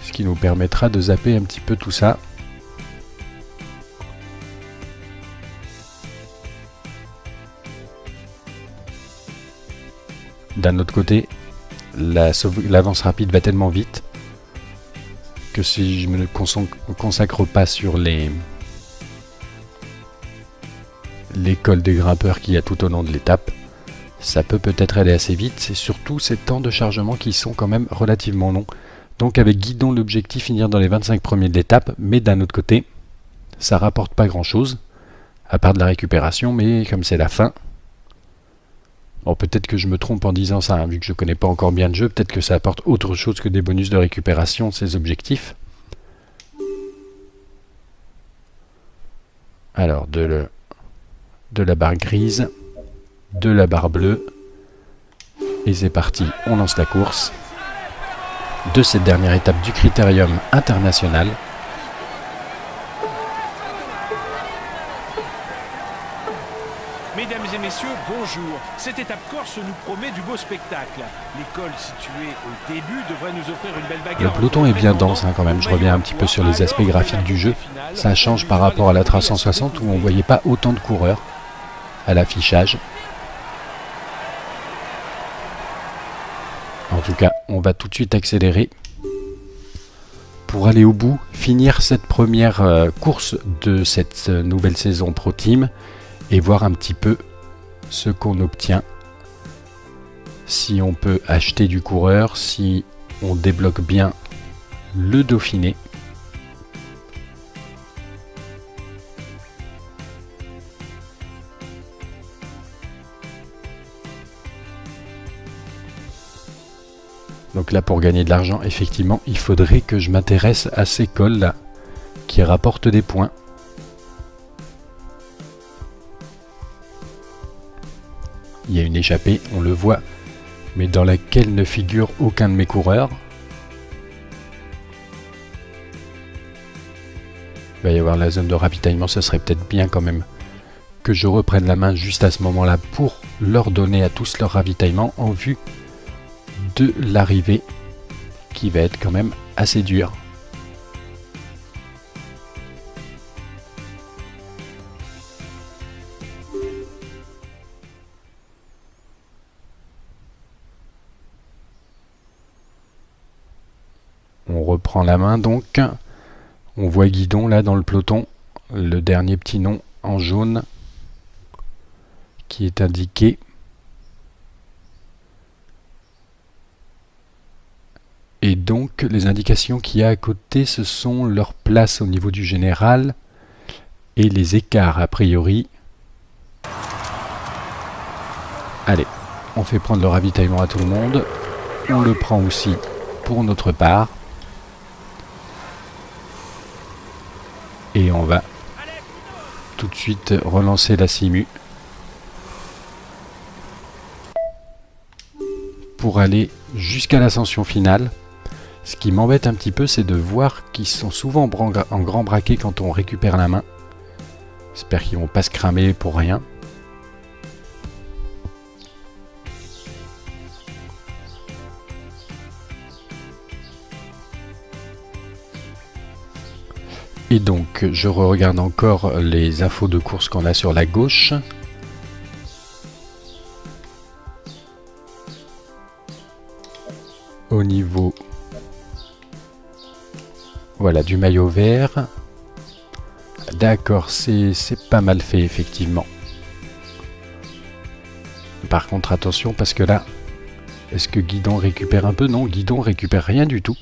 ce qui nous permettra de zapper un petit peu tout ça. D'un autre côté, l'avance rapide va tellement vite que si je me consacre pas sur les cols des grimpeurs qu'il y a tout au long de l'étape, ça peut peut-être aller assez vite. C'est surtout ces temps de chargement qui sont quand même relativement longs. Donc avec guidon, l'objectif finir dans les 25 premiers de l'étape, mais d'un autre côté, ça rapporte pas grand chose, à part de la récupération, mais comme c'est la fin, bon, peut-être que je me trompe en disant ça, hein, vu que je connais pas encore bien le jeu, peut-être que ça apporte autre chose que des bonus de récupération, ces objectifs. Alors, de la barre grise, de la barre bleue, et c'est parti, on lance la course de cette dernière étape du Critérium international. Mesdames et messieurs, bonjour. Cette étape corse nous promet du beau spectacle. L'école située au début devrait nous offrir une belle bagarre. Le peloton est bien dense hein, quand même, je reviens un petit peu sur les aspects graphiques du jeu. Ça change par rapport à la 360 où on voyait pas autant de coureurs à l'affichage. En tout cas, on va tout de suite accélérer pour aller au bout, finir cette première course de cette nouvelle saison Pro Team et voir un petit peu ce qu'on obtient. Si on peut acheter du coureur, si on débloque bien le Dauphiné. Donc là, pour gagner de l'argent, effectivement, il faudrait que je m'intéresse à ces cols là qui rapportent des points. Il y a une échappée, on le voit, mais dans laquelle ne figure aucun de mes coureurs. Il va y avoir la zone de ravitaillement, ce serait peut-être bien quand même que je reprenne la main juste à ce moment-là pour leur donner à tous leur ravitaillement en vue de l'arrivée qui va être quand même assez dure. On reprend la main donc. On voit Guidon là dans le peloton, le dernier petit nom en jaune qui est indiqué. Et donc les indications qu'il y a à côté, ce sont leurs places au niveau du général et les écarts a priori. Allez, on fait prendre le ravitaillement à tout le monde. On le prend aussi pour notre part. Et on va tout de suite relancer la simu. pour aller jusqu'à l'ascension finale. Ce qui m'embête un petit peu, c'est de voir qu'ils sont souvent en grand braquet quand on récupère la main. J'espère qu'ils vont pas se cramer pour rien. Et donc, je regarde encore les infos de course qu'on a sur la gauche. Au niveau, voilà, du maillot vert. D'accord, c'est pas mal fait, effectivement. Par contre, attention, parce que là, est-ce que Guidon récupère un peu? Non, Guidon récupère rien du tout.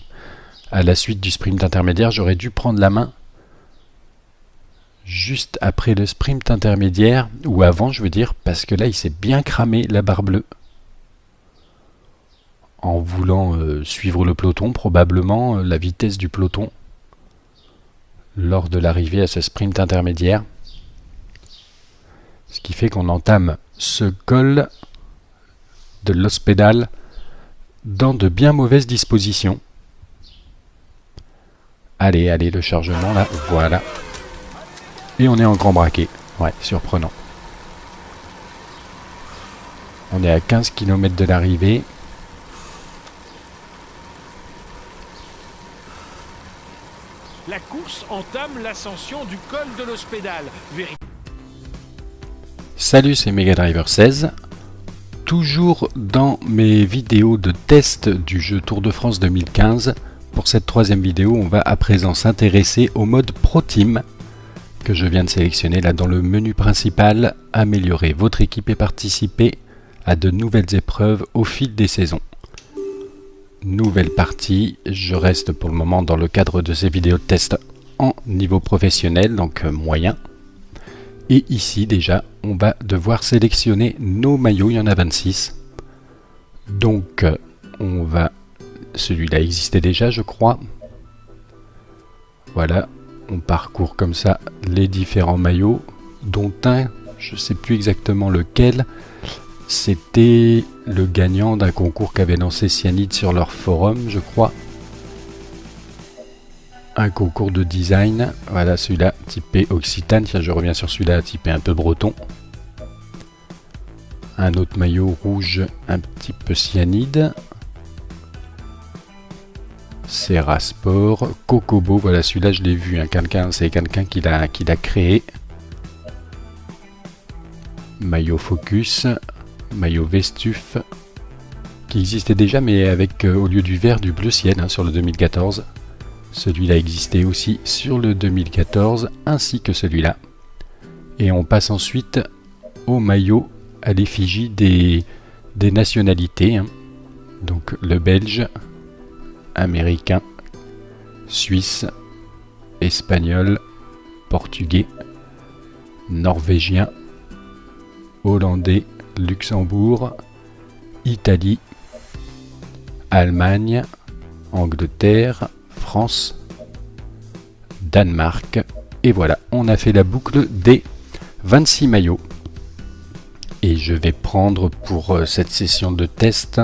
À la suite du sprint intermédiaire, j'aurais dû prendre la main juste après le sprint intermédiaire, ou avant, je veux dire, parce que là, il s'est bien cramé la barre bleue. En voulant suivre le peloton, probablement la vitesse du peloton, lors de l'arrivée à ce sprint intermédiaire. Ce qui fait qu'on entame ce col de l'Hospédal dans de bien mauvaises dispositions. Allez, allez, le chargement là, voilà. Et on est en grand braquet. Ouais, surprenant. On est à 15 km de l'arrivée. La course entame l'ascension du col de l'Hospédal. Salut, c'est Megadriver 16. Toujours dans mes vidéos de test du jeu Tour de France 2015. Pour cette troisième vidéo, on va à présent s'intéresser au mode Pro Team que je viens de sélectionner là dans le menu principal. Améliorer votre équipe et participer à de nouvelles épreuves au fil des saisons. Nouvelle partie, je reste pour le moment dans le cadre de ces vidéos de test en niveau professionnel, donc moyen. Et ici déjà, on va devoir sélectionner nos maillots, il y en a 26. Donc on va... Celui-là existait déjà, je crois. Voilà, on parcourt comme ça les différents maillots, dont un, je ne sais plus exactement lequel, c'était le gagnant d'un concours qu'avait lancé Cyanide sur leur forum, je crois. Un concours de design, voilà celui-là, typé Occitane, tiens je reviens sur celui-là, typé un peu breton. Un autre maillot rouge, un petit peu Cyanide. Serra Sport, Kokobo, voilà celui-là je l'ai vu, hein, c'est quelqu'un qui l'a créé. Maillot Focus, maillot Vestuf, qui existait déjà mais avec au lieu du vert du bleu ciel hein, sur le 2014. Celui-là existait aussi sur le 2014 ainsi que celui-là. Et on passe ensuite au maillot à l'effigie des nationalités. Hein. Donc le belge, américain, suisse, espagnol, portugais, norvégien, hollandais, Luxembourg, Italie, Allemagne, Angleterre, France, Danemark. Et voilà, on a fait la boucle des 26 maillots. Et je vais prendre pour cette session de test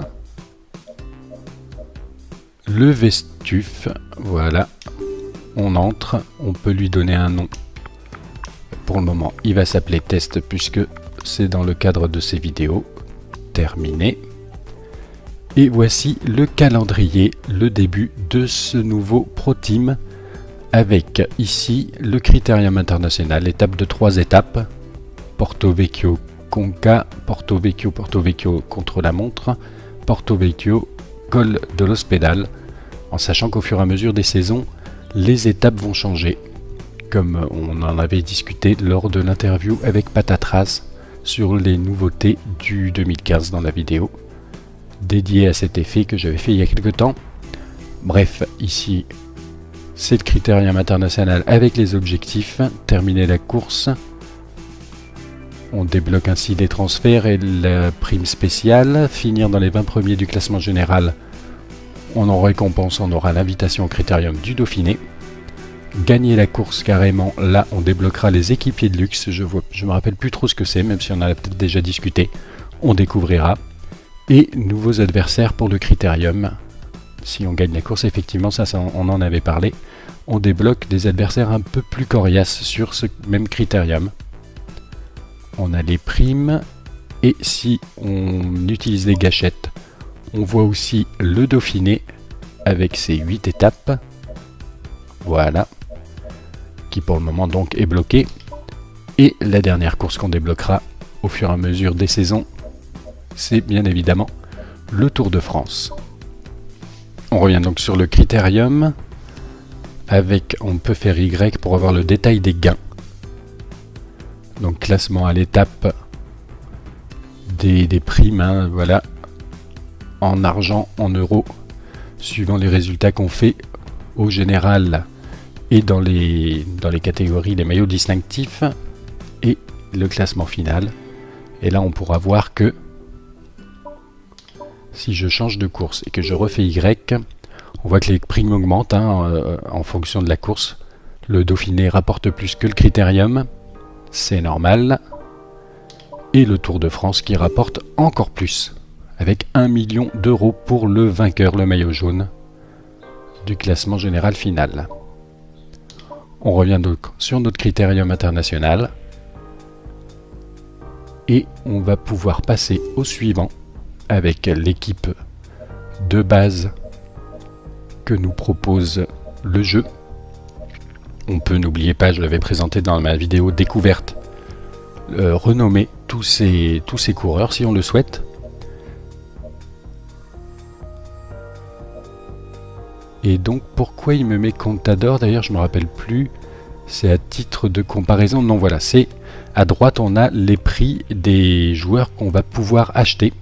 le Vestuf, voilà, on entre, on peut lui donner un nom. Pour le moment, il va s'appeler test puisque c'est dans le cadre de ces vidéos. Terminé. Et voici le calendrier, le début de ce nouveau Pro Team avec ici le Critérium International, étape de 3 étapes. Porto Vecchio Conca, Porto Vecchio contre la montre, Porto Vecchio col de l'Hospédal, en sachant qu'au fur et à mesure des saisons, les étapes vont changer, comme on en avait discuté lors de l'interview avec Patatras sur les nouveautés du 2015 dans la vidéo dédiée à cet effet que j'avais fait il y a quelques temps. Bref, ici, c'est le Critérium International avec les objectifs, terminer la course. On débloque ainsi les transferts et la prime spéciale. Finir dans les 20 premiers du classement général. On en récompense, on aura l'invitation au Critérium du Dauphiné. Gagner la course carrément, là on débloquera les équipiers de luxe. Je me rappelle plus trop ce que c'est, même si on en a peut-être déjà discuté. On découvrira. Et nouveaux adversaires pour le critérium. Si on gagne la course, effectivement, ça on en avait parlé. On débloque des adversaires un peu plus coriaces sur ce même critérium. On a les primes. Et si on utilise les gâchettes, on voit aussi le Dauphiné avec ses 8 étapes. Voilà. Qui pour le moment donc est bloqué. Et la dernière course qu'on débloquera au fur et à mesure des saisons, c'est bien évidemment le Tour de France. On revient donc sur le critérium. On peut faire Y pour avoir le détail des gains. Donc classement à l'étape des primes, hein, voilà. En argent, en euros, suivant les résultats qu'on fait au général et dans les catégories, les maillots distinctifs et le classement final. Et là, on pourra voir que si je change de course et que je refais Y, on voit que les primes augmentent en fonction de la course. Le Dauphiné rapporte plus que le critérium, c'est normal. Et le Tour de France qui rapporte encore plus, avec 1 million d'euros pour le vainqueur, le maillot jaune, du classement général final. On revient donc sur notre critérium international. Et on va pouvoir passer au suivant, avec l'équipe de base que nous propose le jeu. On peut, n'oubliez pas, je l'avais présenté dans ma vidéo découverte, renommer tous ces coureurs si on le souhaite. Et donc pourquoi il me met Contador, d'ailleurs je me rappelle plus, c'est à titre de comparaison, non voilà, c'est à droite on a les prix des joueurs qu'on va pouvoir acheter.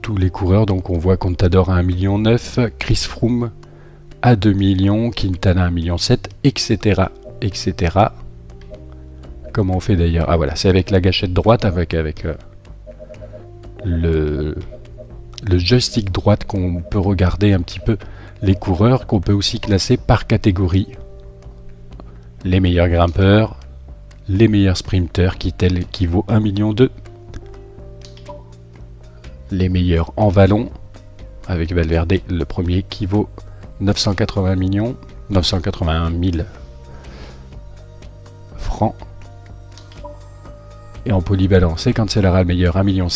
Tous les coureurs, donc on voit Contador à 1,9 million, Chris Froome à 2 millions, Quintana à 1,7 million, etc. etc. Comment on fait d'ailleurs? Ah voilà, c'est avec la gâchette droite, avec le joystick droite qu'on peut regarder un petit peu les coureurs, qu'on peut aussi classer par catégorie. Les meilleurs grimpeurs, les meilleurs sprinteurs qui vaut 1,2 million. Les meilleurs en vallon, avec Valverde, le premier qui vaut 981 000 francs. Et en polyvalent, c'est Cancellara le meilleur, 1,5 million.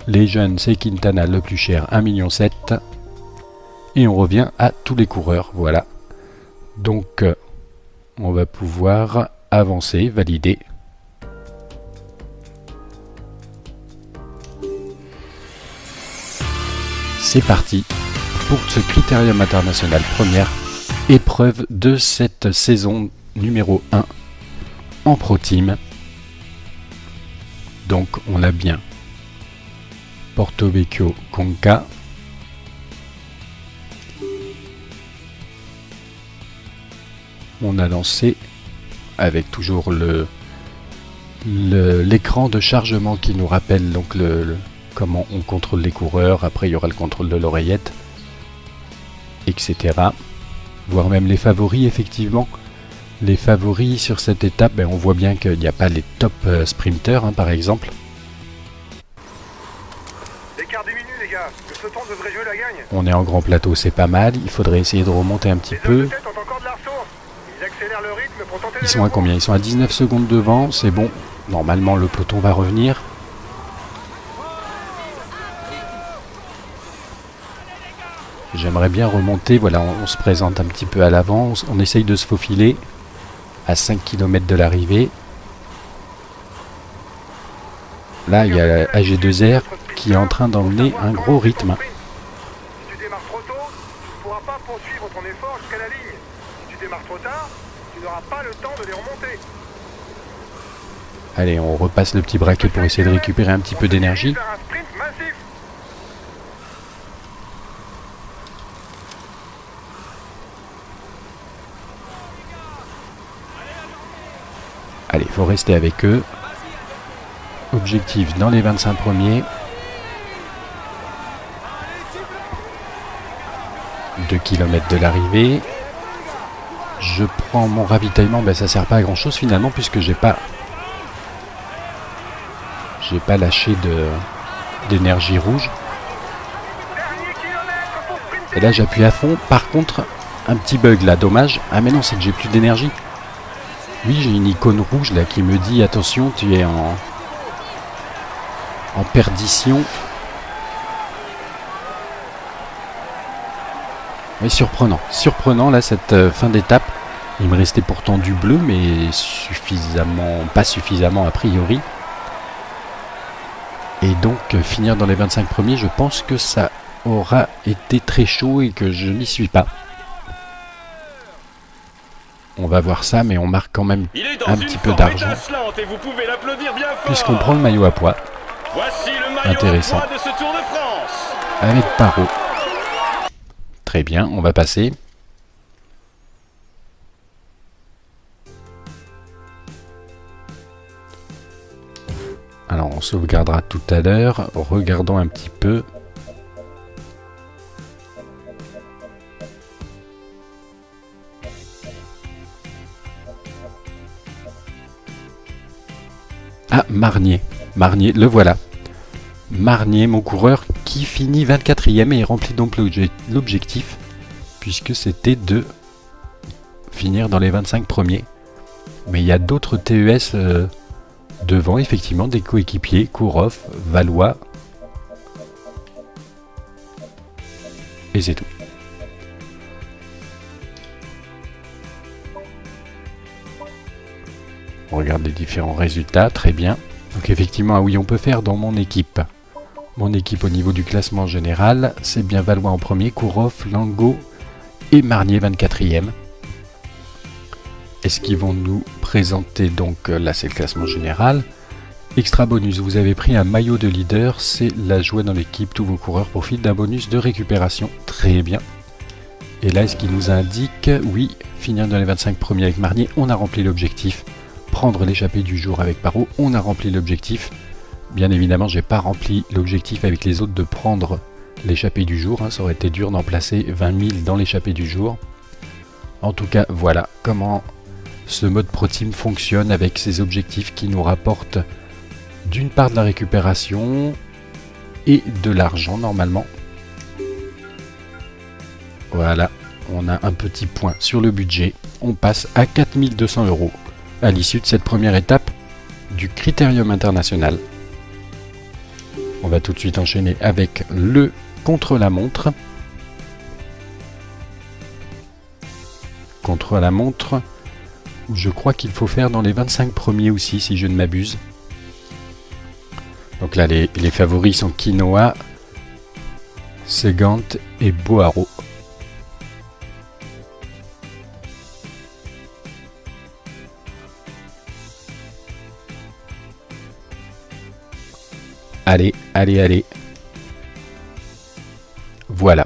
Les jeunes, c'est Quintana le plus cher, 1,7 million. Et on revient à tous les coureurs, voilà. Donc, on va pouvoir avancer, valider. C'est parti pour ce critérium international, première épreuve de cette saison numéro 1 en Pro Team. Donc on a bien Porto Vecchio Conca, on a lancé avec toujours l'écran de chargement qui nous rappelle donc comment on contrôle les coureurs. Après il y aura le contrôle de l'oreillette, etc. Voire même les favoris, effectivement. Les favoris sur cette étape, on voit bien qu'il n'y a pas les top sprinters, par exemple. L'écart diminue les gars, le peloton devrait jouer la gagne. On est en grand plateau, c'est pas mal. Il faudrait essayer de remonter un petit peu. Les hommes de tête ont encore de la ressource. Ils accélèrent le rythme pour tenter. Ils sont à combien? Ils sont à 19 secondes devant, c'est bon. Normalement le peloton va revenir. J'aimerais bien remonter, voilà, on se présente un petit peu à l'avant, on essaye de se faufiler à 5 km de l'arrivée. Là, il y a AG2R qui est en train d'emmener un gros rythme. Si tu démarres trop tôt, tu ne pourras pas poursuivre ton effort jusqu'à la ligne. Si tu démarres trop tard, tu n'auras pas le temps de les remonter. Allez, on repasse le petit braquet pour essayer de récupérer un petit peu d'énergie. Faire un sprint massif. Allez, il faut rester avec eux. Objectif dans les 25 premiers. 2 km de l'arrivée. Je prends mon ravitaillement, ça sert pas à grand chose finalement puisque j'ai pas j'ai pas lâché d'énergie rouge. Et là j'appuie à fond. Par contre, un petit bug là, dommage. Ah mais non, c'est que j'ai plus d'énergie. Oui, j'ai une icône rouge là qui me dit attention, tu es en perdition. Oui, surprenant là cette fin d'étape. Il me restait pourtant du bleu, mais pas suffisamment a priori. Et donc finir dans les 25 premiers, je pense que ça aura été très chaud et que je n'y suis pas. On va voir ça, mais on marque quand même un petit peu d'argent. Puisqu'on prend le maillot à pois. Voici le maillot intéressant. à pois de ce Tour de France. Avec Parot. Très bien, on va passer. Alors on sauvegardera tout à l'heure. Regardons un petit peu. Ah, Marnier, le voilà. Marnier, mon coureur, qui finit 24e et remplit donc l'objectif, puisque c'était de finir dans les 25 premiers. Mais il y a d'autres TES devant, effectivement, des coéquipiers, Kourov, Valois. Et c'est tout. On regarde les différents résultats, très bien. Donc effectivement, ah oui, on peut faire dans mon équipe. Mon équipe au niveau du classement général, c'est bien Valois en premier, Kourov, Lango et Marnier 24e. Est-ce qu'ils vont nous présenter, donc là c'est le classement général. Extra bonus, vous avez pris un maillot de leader, c'est la joie dans l'équipe, tous vos coureurs profitent d'un bonus de récupération, très bien. Et là, est-ce qu'il nous indique, oui, finir dans les 25 premiers avec Marnier, on a rempli l'objectif. Prendre l'échappée du jour avec Parot, on a rempli l'objectif. Bien évidemment, j'ai pas rempli l'objectif avec les autres de prendre l'échappée du jour. Ça aurait été dur d'en placer 20 000 dans l'échappée du jour. En tout cas, voilà comment ce mode Pro Team fonctionne avec ces objectifs qui nous rapportent d'une part de la récupération et de l'argent normalement. Voilà, on a un petit point sur le budget. On passe à 4200 € à l'issue de cette première étape du Critérium international. On va tout de suite enchaîner avec le contre-la-montre. Contre-la-montre, où je crois qu'il faut faire dans les 25 premiers aussi, si je ne m'abuse. Donc là, les favoris sont Quinoa, Segant et Boaro. Allez, allez, allez. Voilà.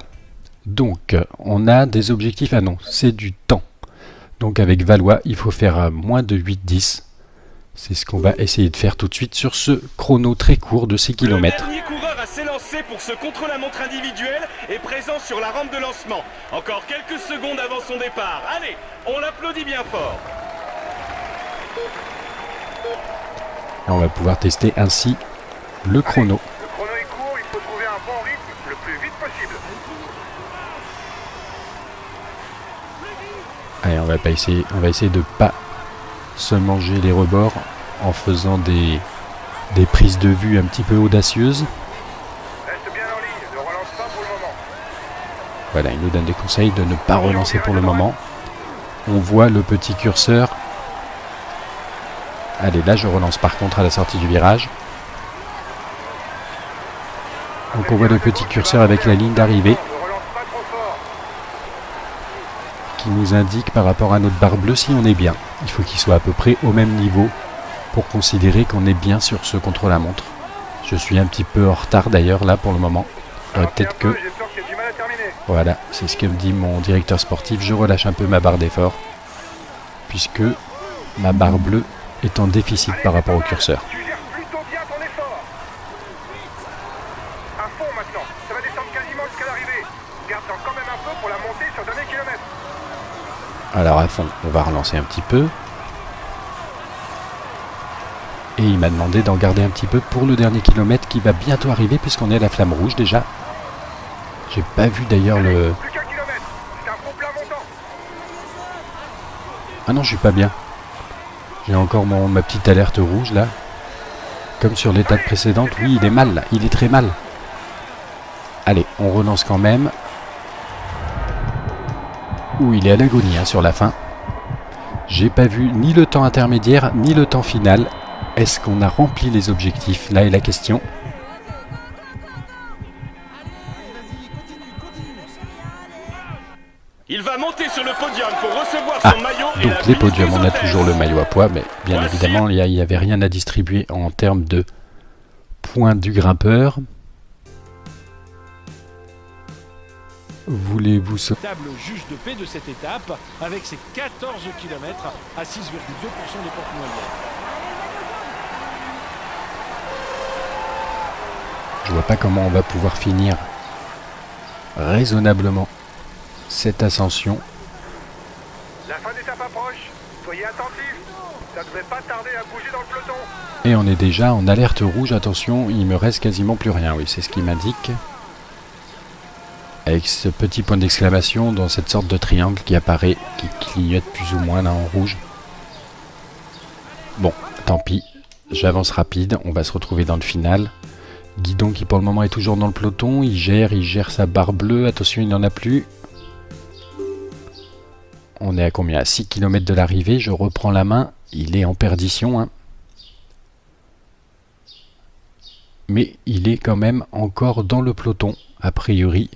Donc, on a des objectifs. Ah non, c'est du temps. Donc, avec Valois, il faut faire moins de 8-10. C'est ce qu'on va essayer de faire tout de suite sur ce chrono très court de 6 km. Le dernier coureur à s'élancer pour ce contre-la-montre individuel est présent sur la rampe de lancement. Encore quelques secondes avant son départ. Allez, on l'applaudit bien fort. Et on va pouvoir tester ainsi le chrono. Le chrono est court, il faut trouver un bon rythme le plus vite possible. Allez, on va essayer de pas se manger les rebords en faisant des prises de vue un petit peu audacieuses. Reste bien en ligne, ne relance pas pour le moment. Voilà, il nous donne des conseils de ne pas relancer pour le moment. On voit le petit curseur. Allez, là je relance par contre à la sortie du virage. Donc on voit le petit curseur avec la ligne d'arrivée Ne relance pas trop fort. qui nous indique par rapport à notre barre bleue si on est bien. Il faut qu'il soit à peu près au même niveau pour considérer qu'on est bien sur ce contre-la-montre. Je suis un petit peu en retard d'ailleurs là pour le moment. Peut-être que... J'ai peur qu'il y ait du mal à terminer. Voilà, c'est ce que me dit mon directeur sportif. Je relâche un peu ma barre d'effort puisque ma barre bleue est en déficit par rapport au curseur. Tu gères plutôt bien ton effort. À fond maintenant, ça va descendre quasiment jusqu'à l'arrivée. Garde-en quand même un peu pour la montée sur le dernier kilomètre. Alors à fond, on va relancer un petit peu. Et il m'a demandé d'en garder un petit peu pour le dernier kilomètre qui va bientôt arriver puisqu'on est à la flamme rouge déjà. J'ai pas vu d'ailleurs le... Plus qu'un kilomètre. C'est un gros plat montant. Ah non, je suis pas bien. J'ai encore ma petite alerte rouge là. Comme sur l'étape précédente. Oui, il est mal là. Il est très mal. Allez, on relance quand même. Ouh, il est à l'agonie hein, sur la fin. J'ai pas vu ni le temps intermédiaire ni le temps final. Est-ce qu'on a rempli les objectifs? Là est la question. Il va monter sur le podium pour recevoir son maillot et la Donc les mise podiums, des on a hôtesses. toujours le maillot à poids, mais bien Voici. évidemment, il n'y avait rien à distribuer en termes de points du grimpeur. Voulez-vous se... Table juge de paix de cette étape avec ses 14 km à 6,2% des portes moyennes. Je vois pas comment on va pouvoir finir raisonnablement cette ascension. La fin d'étape approche. Soyez attentifs. Ça ne devrait pas tarder à bouger dans le peloton. Et on est déjà en alerte rouge, attention, il me reste quasiment plus rien, oui, c'est ce qu'il m'indique. Avec ce petit point d'exclamation dans cette sorte de triangle qui apparaît, qui clignote plus ou moins là en rouge. Bon, tant pis, j'avance rapide, on va se retrouver dans le final. Guidon qui pour le moment est toujours dans le peloton, il gère sa barre bleue, attention il n'en a plus. On est à combien? À 6 km de l'arrivée, je reprends la main, il est en perdition. Hein. Mais il est quand même encore dans le peloton, a priori.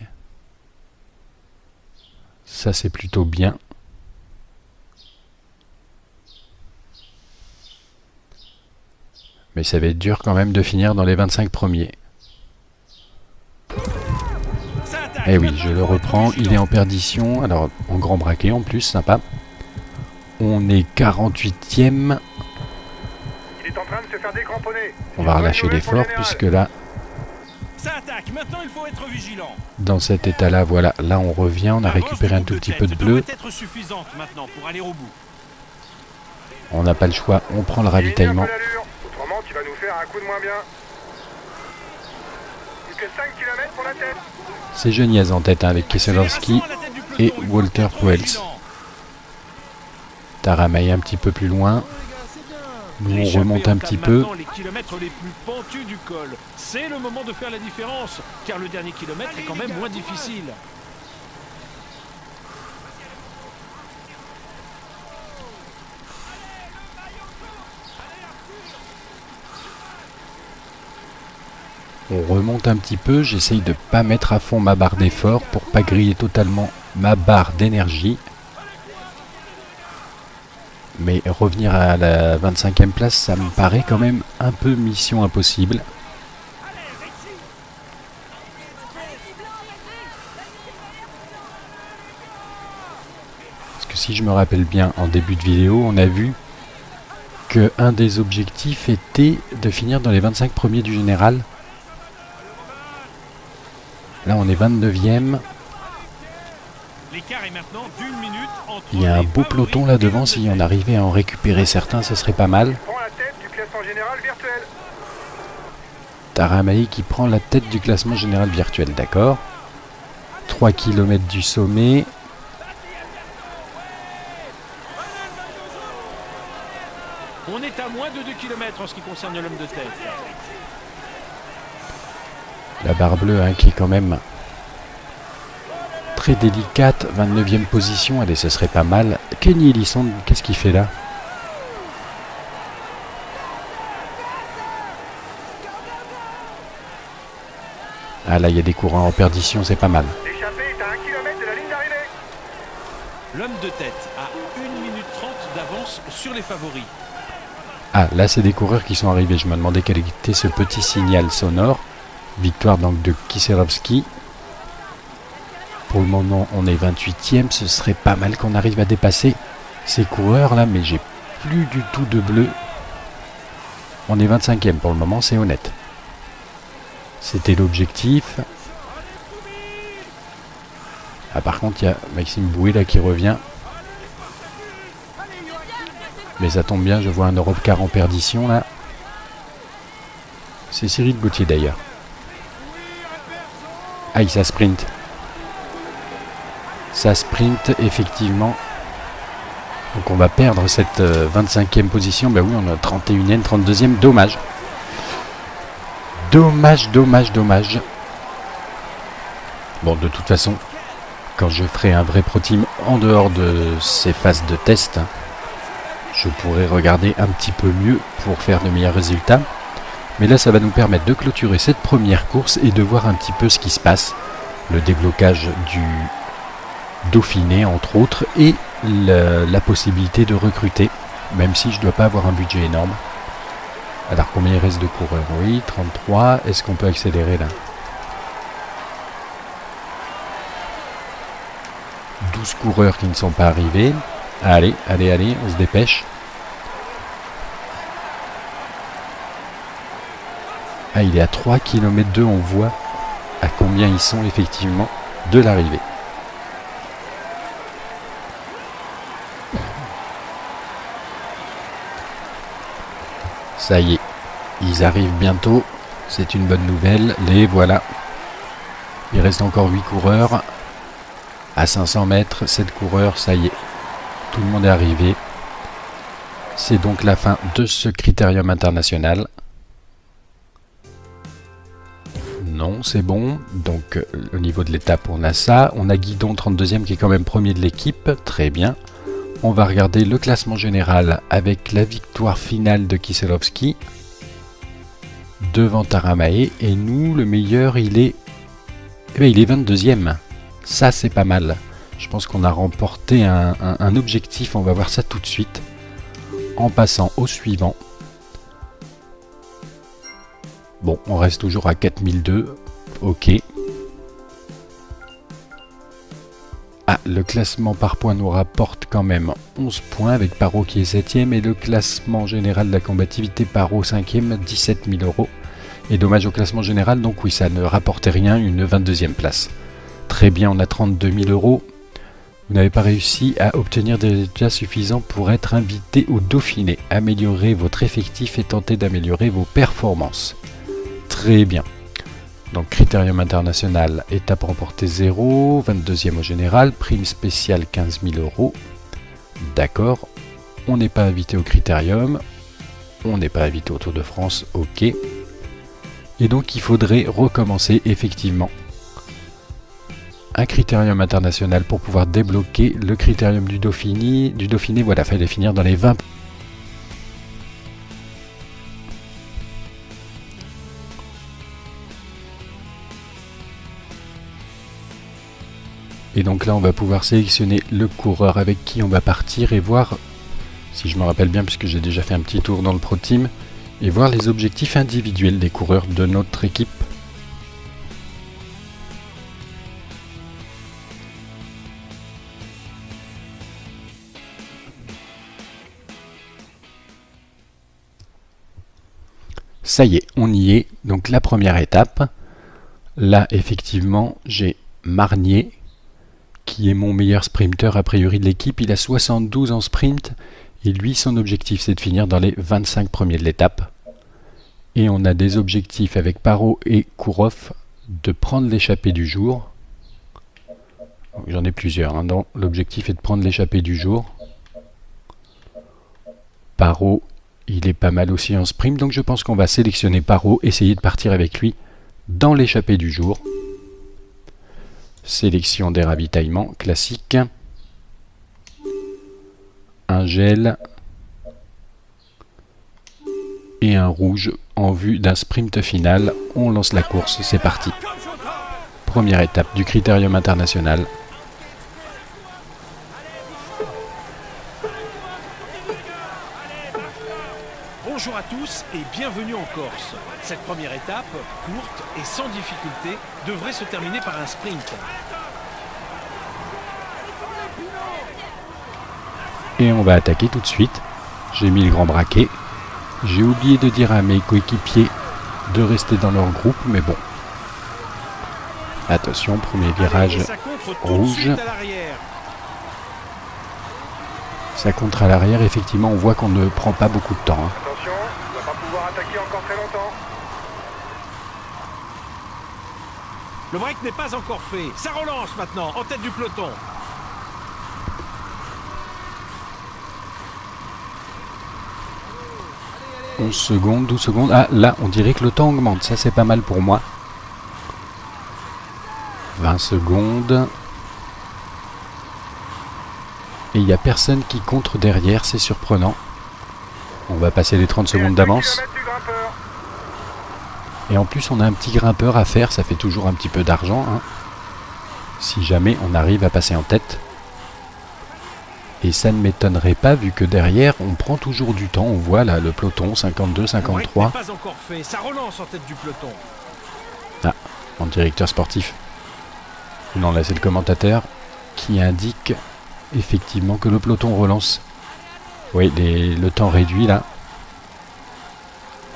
Ça c'est plutôt bien. Mais ça va être dur quand même de finir dans les 25 premiers. Eh oui, je le reprends, il est en perdition, alors en grand braquet en plus, sympa. On est 48e. Il est en train de se faire décramponner. On va relâcher l'effort puisque là, Ça attaque, maintenant il faut être vigilant. dans cet état-là, voilà, là on revient, on a récupéré un tout petit peu de bleu. Être suffisante maintenant pour aller au bout. On n'a pas le choix, on prend le ravitaillement. Autrement, tu vas nous faire un coup de moins bien. Plus que 5 km pour la tête. C'est Geniez en tête hein, avec Kieselowski et Walter Poels. Taramaï un petit peu plus loin. Nous on remonte un petit peu. Les kilomètres les plus pentus du col. C'est le moment de faire la différence, car le dernier kilomètre est quand même moins difficile. On remonte un petit peu, j'essaye de pas mettre à fond ma barre d'effort pour pas griller totalement ma barre d'énergie. Mais revenir à la 25e place, ça me paraît quand même un peu mission impossible. Parce que si je me rappelle bien, en début de vidéo, on a vu que un des objectifs était de finir dans les 25 premiers du général. Là, on est 29e. L'écart est maintenant d'1 minute entre Il y a un les beau favoris peloton là et devant. l'homme Si de on tête. arrivait à en récupérer certains, ce serait pas mal. Prends la tête du classement général virtuel. Taramaï qui prend la tête du classement général virtuel, d'accord. 3 km du sommet. On est à moins de 2 km en ce qui concerne l'homme de tête. La barre bleue hein, qui est quand même très délicate. 29e position, allez, ce serait pas mal. Kenny Ellison, qu'est-ce qu'il fait là? Ah là, il y a des courants en perdition, c'est pas mal. L'échappée est à 1 km de la ligne d'arrivée. L'homme de tête a 1 minute 30 d'avance sur les favoris. Ah, là, c'est des coureurs qui sont arrivés. Je me demandais quel était ce petit signal sonore. Victoire donc de Kieselowski. Pour le moment, on est 28e. Ce serait pas mal qu'on arrive à dépasser ces coureurs là, mais j'ai plus du tout de bleu. On est 25e pour le moment, c'est honnête. C'était l'objectif. Ah, par contre, il y a Maxime Bouet là qui revient. Mais ça tombe bien, je vois un Europcar en perdition là. C'est Cyril Gauthier d'ailleurs. Aïe, ça sprint. Ça sprint, effectivement. Donc on va perdre cette 25e position. Bah oui, on a 31e, 32e. Dommage. Dommage, dommage, dommage. Bon, de toute façon, quand je ferai un vrai pro team en dehors de ces phases de test, je pourrai regarder un petit peu mieux pour faire de meilleurs résultats. Mais là, ça va nous permettre de clôturer cette première course et de voir un petit peu ce qui se passe. Le déblocage du Dauphiné, entre autres, et la possibilité de recruter, même si je ne dois pas avoir un budget énorme. Alors, combien il reste de coureurs? Oui, 33. Est-ce qu'on peut accélérer là? 12 coureurs qui ne sont pas arrivés. Allez, allez, allez, on se dépêche. Ah, il est à 3 km 2, on voit à combien ils sont effectivement de l'arrivée. Ça y est, ils arrivent bientôt, c'est une bonne nouvelle, les voilà. Il reste encore 8 coureurs. À 500 mètres, 7 coureurs, ça y est. Tout le monde est arrivé. C'est donc la fin de ce critérium international. Non, c'est bon. Donc, au niveau de l'étape, on a ça. On a Guidon, 32e, qui est quand même premier de l'équipe. Très bien. On va regarder le classement général avec la victoire finale de Kieselowski devant Taramae. Et nous, le meilleur, il est 22e. Ça, c'est pas mal. Je pense qu'on a remporté un objectif. On va voir ça tout de suite. En passant au suivant. Bon, on reste toujours à 4002. Ok. Ah, le classement par points nous rapporte quand même 11 points avec Paro qui est 7ème. Et le classement général de la combativité, Paro 5ème, 17 000 €. Et dommage au classement général, donc oui, ça ne rapportait rien, une 22e place. Très bien, on a 32 000 €. Vous n'avez pas réussi à obtenir des résultats suffisants pour être invité au Dauphiné. Améliorez votre effectif et tentez d'améliorer vos performances. Très bien. Donc, critérium international, étape remportée 0, 22e au général, prime spéciale 15 000 €. D'accord. On n'est pas invité au critérium. On n'est pas invité au Tour de France. Ok. Et donc, il faudrait recommencer effectivement un critérium international pour pouvoir débloquer le critérium du Dauphiné. Voilà, il fallait finir dans les 20. Et donc là, on va pouvoir sélectionner le coureur avec qui on va partir et voir, si je me rappelle bien, puisque j'ai déjà fait un petit tour dans le Pro Team, et voir les objectifs individuels des coureurs de notre équipe. Ça y est, on y est. Donc la première étape. Là, effectivement, j'ai Marnier, qui est mon meilleur sprinter a priori de l'équipe. Il a 72 en sprint. Et lui, son objectif, c'est de finir dans les 25 premiers de l'étape. Et on a des objectifs avec Paro et Kourov de prendre l'échappée du jour. J'en ai plusieurs. Hein. L'objectif est de prendre l'échappée du jour. Paro, il est pas mal aussi en sprint, donc je pense qu'on va sélectionner Paro, essayer de partir avec lui dans l'échappée du jour. Sélection des ravitaillements classique. Un gel et un rouge en vue d'un sprint final. On lance la course, c'est parti. Première étape du critérium international. Bonjour à tous et bienvenue en Corse. Cette première étape, courte et sans difficulté, devrait se terminer par un sprint. Et on va attaquer tout de suite. J'ai mis le grand braquet. J'ai oublié de dire à mes coéquipiers de rester dans leur groupe, mais bon. Attention, premier virage rouge. Ça contre à l'arrière, effectivement, on voit qu'on ne prend pas beaucoup de temps. Hein. Attention, on va pas pouvoir attaquer encore très longtemps. Le break n'est pas encore fait. Ça relance maintenant, en tête du peloton. « 11 secondes, 12 secondes. Ah, là, on dirait que le temps augmente. Ça, c'est pas mal pour moi. 20 secondes. Et il n'y a personne qui contre derrière. C'est surprenant. On va passer les 30 secondes d'avance. Et en plus, on a un petit grimpeur à faire. Ça fait toujours un petit peu d'argent, hein, si jamais on arrive à passer en tête. Et ça ne m'étonnerait pas, vu que derrière, on prend toujours du temps. On voit là le peloton, 52, 53. Pas encore fait. Ça relance en tête du peloton. Ah, mon directeur sportif. Non, là c'est le commentateur qui indique effectivement que le peloton relance. Oui, le temps réduit là.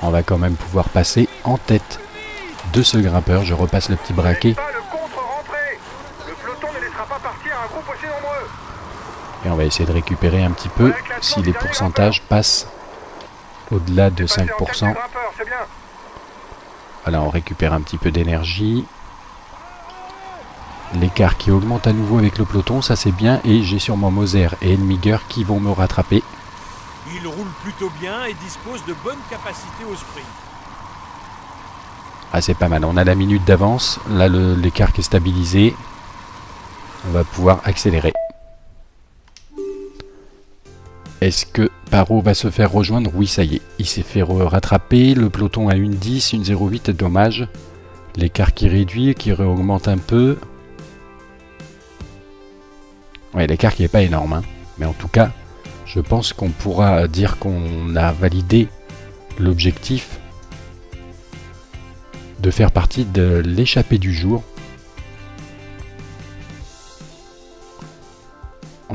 On va quand même pouvoir passer en tête de ce grimpeur. Je repasse le petit braquet. Le peloton ne laissera pas partir un groupe aussi nombreux. Et on va essayer de récupérer un petit peu si les pourcentages passent au-delà de 5%. Voilà, on récupère un petit peu d'énergie. L'écart qui augmente à nouveau avec le peloton, ça c'est bien. Et j'ai sûrement Moser et Elmiger qui vont me rattraper. Il roule plutôt bien et dispose de bonnes capacités au sprint. Ah, c'est pas mal, on a la minute d'avance. Là, l'écart qui est stabilisé. On va pouvoir accélérer. Est-ce que Parot va se faire rejoindre? Oui, ça y est. Il s'est fait rattraper. Le peloton a une 10, une 0,8. Dommage. L'écart qui réduit, qui réaugmente un peu. Ouais, l'écart qui n'est pas énorme, hein. Mais en tout cas, je pense qu'on pourra dire qu'on a validé l'objectif de faire partie de l'échappée du jour.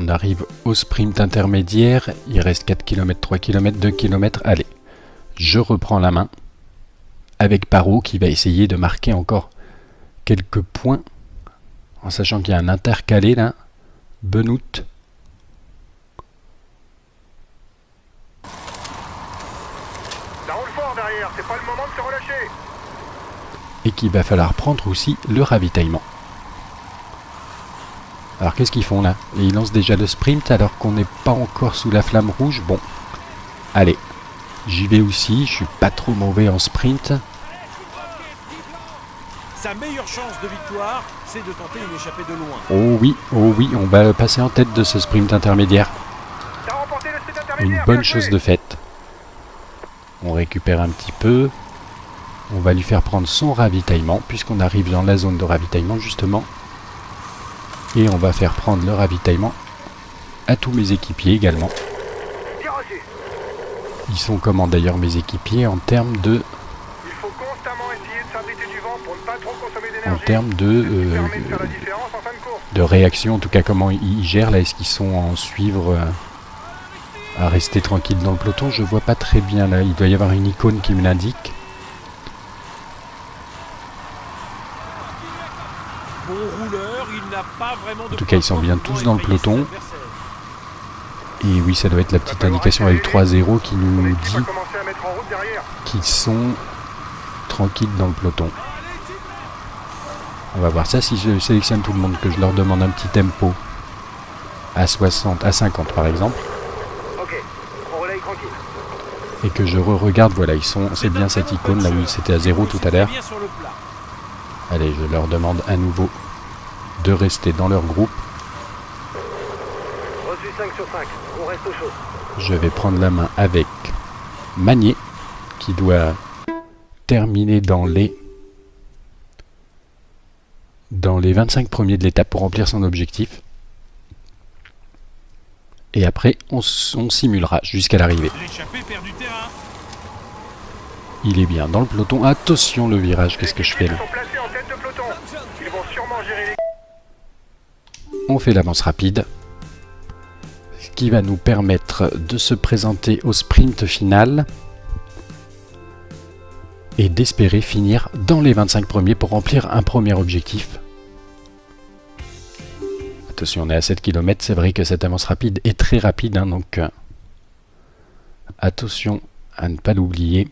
On arrive au sprint intermédiaire. Il reste 4 km, 3 km, 2 km. Allez, je reprends la main avec Parot qui va essayer de marquer encore quelques points. En sachant qu'il y a un intercalé là. Benoît. Ça roule fort derrière, c'est pas le moment de se relâcher. Et qu'il va falloir prendre aussi le ravitaillement. Alors qu'est-ce qu'ils font là? Ils lancent déjà le sprint alors qu'on n'est pas encore sous la flamme rouge. Bon, allez, j'y vais aussi, je suis pas trop mauvais en sprint. Sa meilleure chance de victoire, c'est de tenter une échappée de loin. Oh oui, on va passer en tête de ce sprint intermédiaire. T'as remporté le sprint intermédiaire. Une bonne chose de faite. On récupère un petit peu. On va lui faire prendre son ravitaillement, puisqu'on arrive dans la zone de ravitaillement justement. Et on va faire prendre le ravitaillement à tous mes équipiers également. Ils sont comment d'ailleurs mes équipiers en termes de... Il faut constamment essayer de s'abriter du vent pour ne pas trop consommer d'énergie. En termes permet de faire la différence en fin de course. de réaction, en tout cas comment ils gèrent là. Est-ce qu'ils sont en suivre à rester tranquille dans le peloton? Je vois pas très bien là. Il doit y avoir une icône qui me l'indique. Bon rouleur, il n'a pas vraiment de... En tout cas, ils sont bien tous dans le peloton. Et oui, ça doit être la petite indication avec 3-0 qui nous dit qu'ils sont tranquilles dans le peloton. On va voir ça si je sélectionne tout le monde, que je leur demande un petit tempo à 60, à 50 par exemple. Ok, on relaye tranquille. Et que je regarde, voilà, ils sont, c'est bien cette icône là où c'était à 0 tout à l'heure. Allez, je leur demande à nouveau de rester dans leur groupe. Reçu 5 sur 5, on reste au chaud. Je vais prendre la main avec Magnier, qui doit terminer dans les 25 premiers de l'étape pour remplir son objectif. Et après, on simulera jusqu'à l'arrivée. Il est bien dans le peloton. Attention le virage, qu'est-ce que je fais là? On fait l'avance rapide, ce qui va nous permettre de se présenter au sprint final et d'espérer finir dans les 25 premiers pour remplir un premier objectif. Attention, on est à 7 km, c'est vrai que cette avance rapide est très rapide, hein, donc attention à ne pas l'oublier.